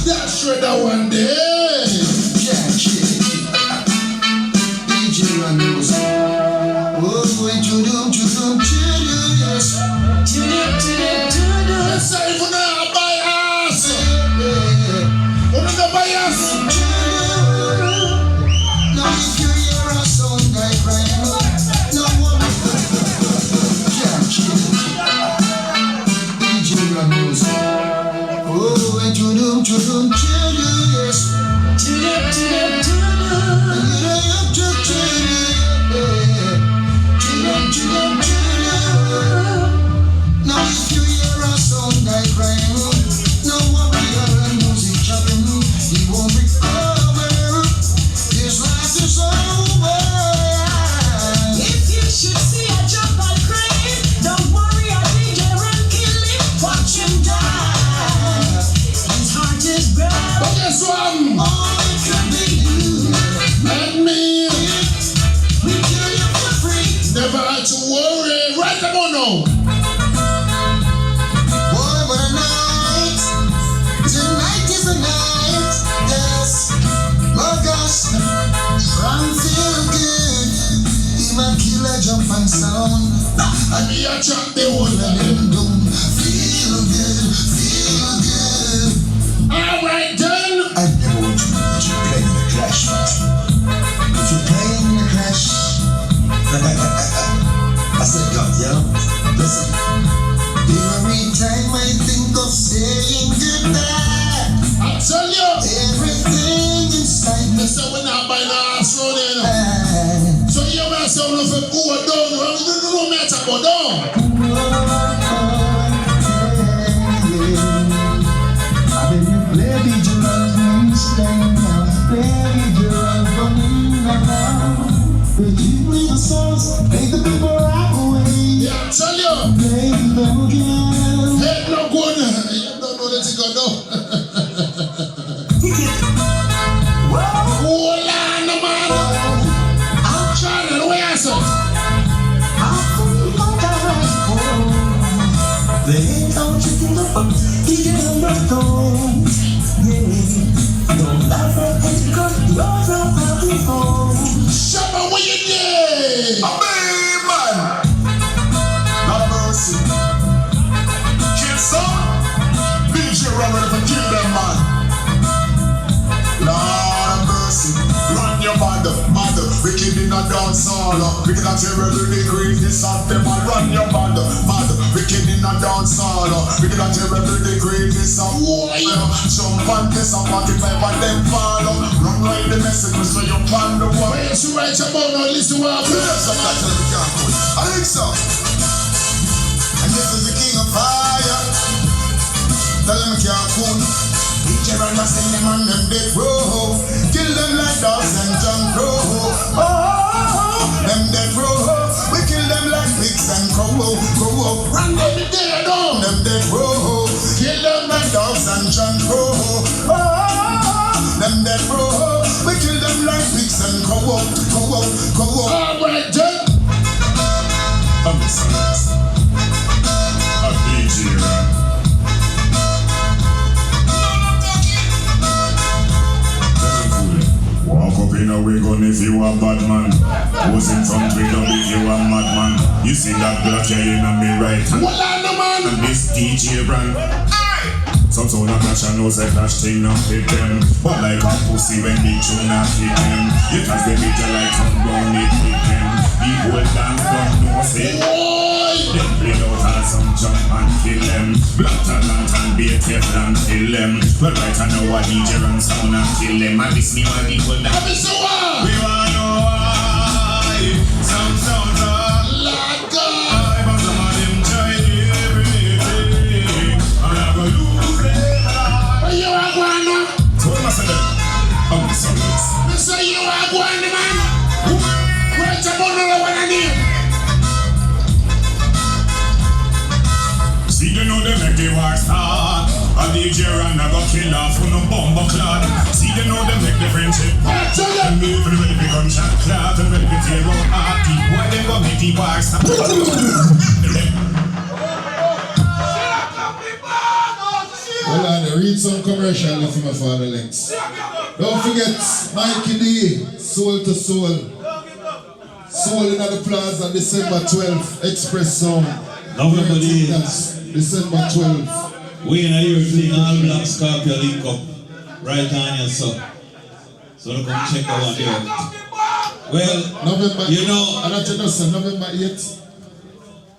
Speaker 3: That's right, that one day. Yeah, DJ Ron Music. Oh, yes. Let's say for now, buy us. What is the buy us? Now if you hear a sound like right now, no one. DJ Ron Music. Oh, yes. Now if you hear a sound like rain, no one will hear music chopping. He won't recover. His life is over.
Speaker 11: If you should see a jump like rain, don't worry, I think you're run kill him. Watch him die. His heart is broken.
Speaker 3: But guess what?
Speaker 11: All it could be you
Speaker 3: and me.
Speaker 11: We kill you for free.
Speaker 3: Never had to worry. Right about now.
Speaker 10: Tonight is the night, yes. Oh gosh, Ron feel good. Even killer jump and sound.
Speaker 3: And me a chop the whole
Speaker 10: of them down. Feel good, feel good.
Speaker 3: Alright then.
Speaker 10: I never want you to play in the clash, man. If you play in the clash, I said, God, yo, listen. Every time I think of saying goodbye,
Speaker 3: I tell you,
Speaker 10: everything inside me.
Speaker 3: So when I buy the house road in, so you want someone to go down, no matter go down.
Speaker 10: I've been playing Jordan, playing Jordan for me now. But you play the songs, make the people rock away.
Speaker 3: Yeah, I tell you,
Speaker 10: play them again.
Speaker 3: Head no good, you don't know that you go down. Hold on, man. I'm trying to wear some.
Speaker 10: They don't you think about it, yeah. Don't laugh at it, because you're from happy home.
Speaker 3: Shabba, what you did?
Speaker 14: A big man. Not mercy. Kill some. DJ Ron ready for kill them, man. Lord mercy. Run your mother. Wicked in a dance hall. Wicked at terrible degree. This of them and run your mother. Wicked in a dance hall. Wicked at terrible degree. This of them. Jump on this and 45 and them fall. Run like the message so you plan the one.
Speaker 3: Wait, you right about now, listen what I'm doing.
Speaker 14: I think so. And this is the king of fire. Tell them it can't cool. DJ Ron send them on them dead row. Kill them like dogs and junk crow. Oh, Them dead row, we kill them like pigs and cow. Run them dead on. Them dead row, kill them like dogs and John Crow. Them dead row, we kill them like pigs and cow. Alright then. I'm sorry. A DJ Ron. Walk up in a wagon if you a bad man. Who's in front with up if you a madman. You see that black hair in me right hand. And this DJ Ron. Some sound a clash and knows a clash thing not fit them. But like a pussy when the tune not fit them. You cause the beat like some brown it fit them. The whole dance don't know say. Then play out all some jump and kill them. Black talent and be a and kill them. Well right I know what DJ Ron sound and kill them. And this new one people that we wanna know why some sounds are like God. But some of them try everything. And I go lose them. You are going now. So what must I do? I'm sorry. So you are going man. Wait a minute, what I need. See you know they make the war start. A DJ Ron a go kill off on no bomber clad. See you know they make the friendship part. And me for ready for gunshot clad. And ready for tear out party. Why they go make the war start?
Speaker 3: Hold on, read some commercial for my father links. Don't forget Mikey D, Soul to Soul. Soul in the Plaza, December 12th, Express Sound.
Speaker 2: November the
Speaker 3: December 12th.
Speaker 2: We in a year thing, all black Scorpio link up. Right on your son. So look come check out what they want. Well,
Speaker 3: November,
Speaker 2: you know.
Speaker 3: I don't know, sir, November 8th.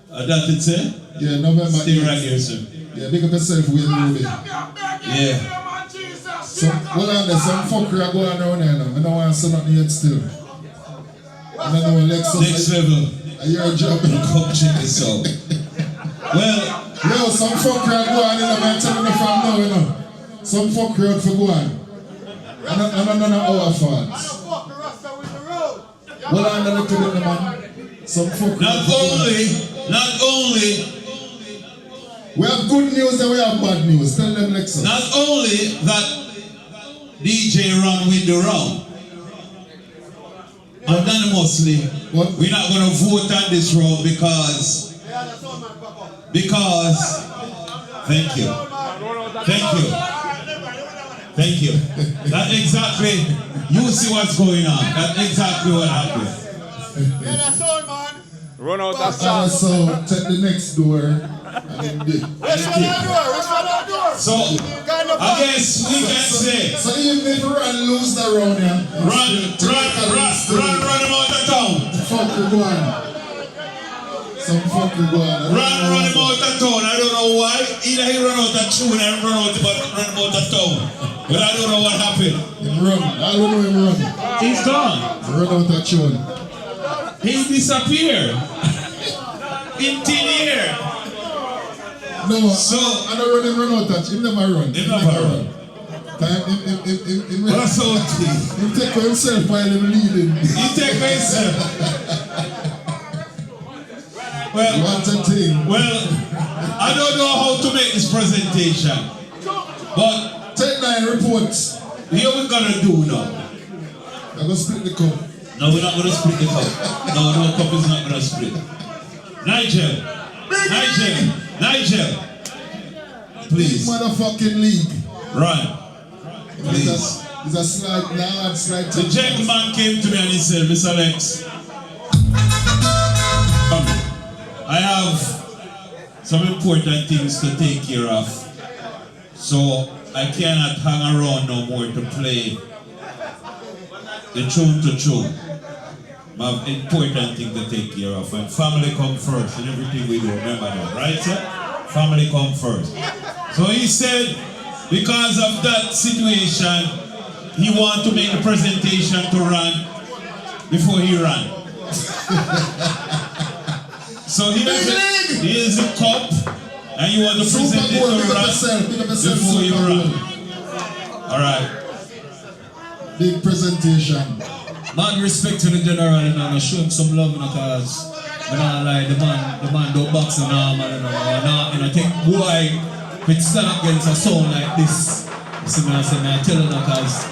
Speaker 2: That it say?
Speaker 3: Yeah, November 8th.
Speaker 2: Stay right here, sir.
Speaker 3: Yeah, big up yourself, Wayne Ruby.
Speaker 2: Yeah.
Speaker 3: So, hold on there, some fucker are going around here now. I don't want to say nothing yet still. I don't know, Lexus.
Speaker 2: Next level.
Speaker 3: Your job.
Speaker 2: Come check this out. Well,
Speaker 3: yo, some fucker are going in. I'm telling you from now, you know. Some fucker out for going. And none of our faults. Hold on a little bit, man. Some fucker.
Speaker 2: Not only.
Speaker 3: We have good news and we have bad news. Tell them Lexus.
Speaker 2: Not only that DJ Ron win the round. Anonymously, we're not going to vote on this round because thank you. That exactly, you see what's going on. That's exactly what happened.
Speaker 15: Run out that sound.
Speaker 3: So take the next door.
Speaker 2: So I guess we can say.
Speaker 3: So even if Ron lose the round, yeah.
Speaker 2: Run him out of town.
Speaker 3: Fuck you go on. Some fuck you go on.
Speaker 2: Run him out of town. I don't know why. Either he run out of tune and run him out of town. But I don't know what happened.
Speaker 3: Him run. I don't know him run.
Speaker 2: He's gone.
Speaker 3: Run out of tune.
Speaker 2: He disappeared. In 10 years.
Speaker 3: No,
Speaker 2: so
Speaker 3: I don't run out of. He never run.
Speaker 2: He never run.
Speaker 3: What's out? He take himself while he's leading.
Speaker 2: He take himself. Well, I don't know how to make this presentation, but
Speaker 3: take 9 reports.
Speaker 2: Here we're gonna do now.
Speaker 3: I'm gonna split the cup.
Speaker 2: No, we're not gonna split the cup. No, cup is not gonna split. Nigel, please.
Speaker 3: Big motherfucking league.
Speaker 2: Right. Please.
Speaker 3: It's a slide.
Speaker 2: The gentleman came to me and he said, Mr. Alex, I have some important things to take care of, so I cannot hang around no more to play the tune to tune. I have important thing to take care of, and family come first in everything we do. Remember that, right, sir? Family come first. So he said, because of that situation, he want to make the presentation to Ron before he ran. So here's the cup, and you want to present it to Ron before you run. All right.
Speaker 3: Big presentation.
Speaker 6: Man, respect to the general, and I show him some love, because I don't like the man do box and normal, and I think boy, if it stand against a sound like this, you see me, I tell you, because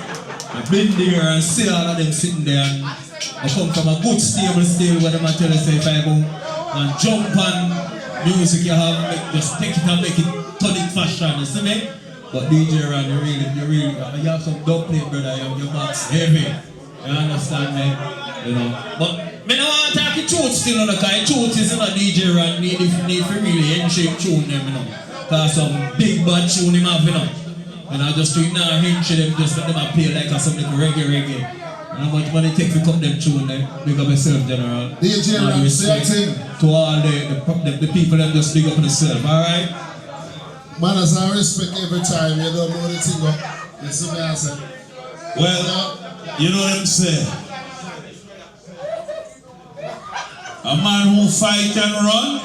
Speaker 6: I've been there and see all of them sitting there, and I come from a good stable still where them tell you, say, if I go and jump on music you have, just take it and make it tonic fashion, you see me? But DJ Ron, you have some dub plate, brother, your box heavy. You understand me? You know. But me no want to talk the truth still, because the truth is not DJ Ron need to really in-shape tune them, you know. Because some big bad tune him have, you know. And I just do now hinge them, just let them play like some little reggae. And how much money take to cut them tune, them big up yourself, General.
Speaker 3: DJ Ron, same thing.
Speaker 6: To all the people that just big up themselves, alright?
Speaker 3: Man, as I respect every time, you don't know the thing up. You see me, I say.
Speaker 2: Well, you know what I'm saying? A man who fight and run,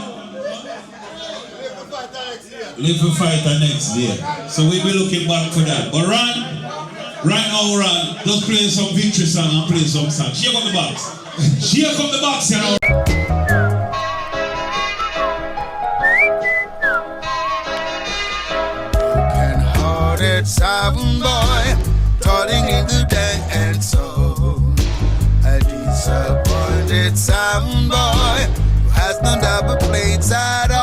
Speaker 2: live to fight the next day. So we'll be looking back for that. But right now, just play some victory song and play some song. Shake up the box. Shake up the box, you know.
Speaker 18: Broken-hearted sound boy, calling in the dance hall. A disappointed sound boy who has no double plates at all.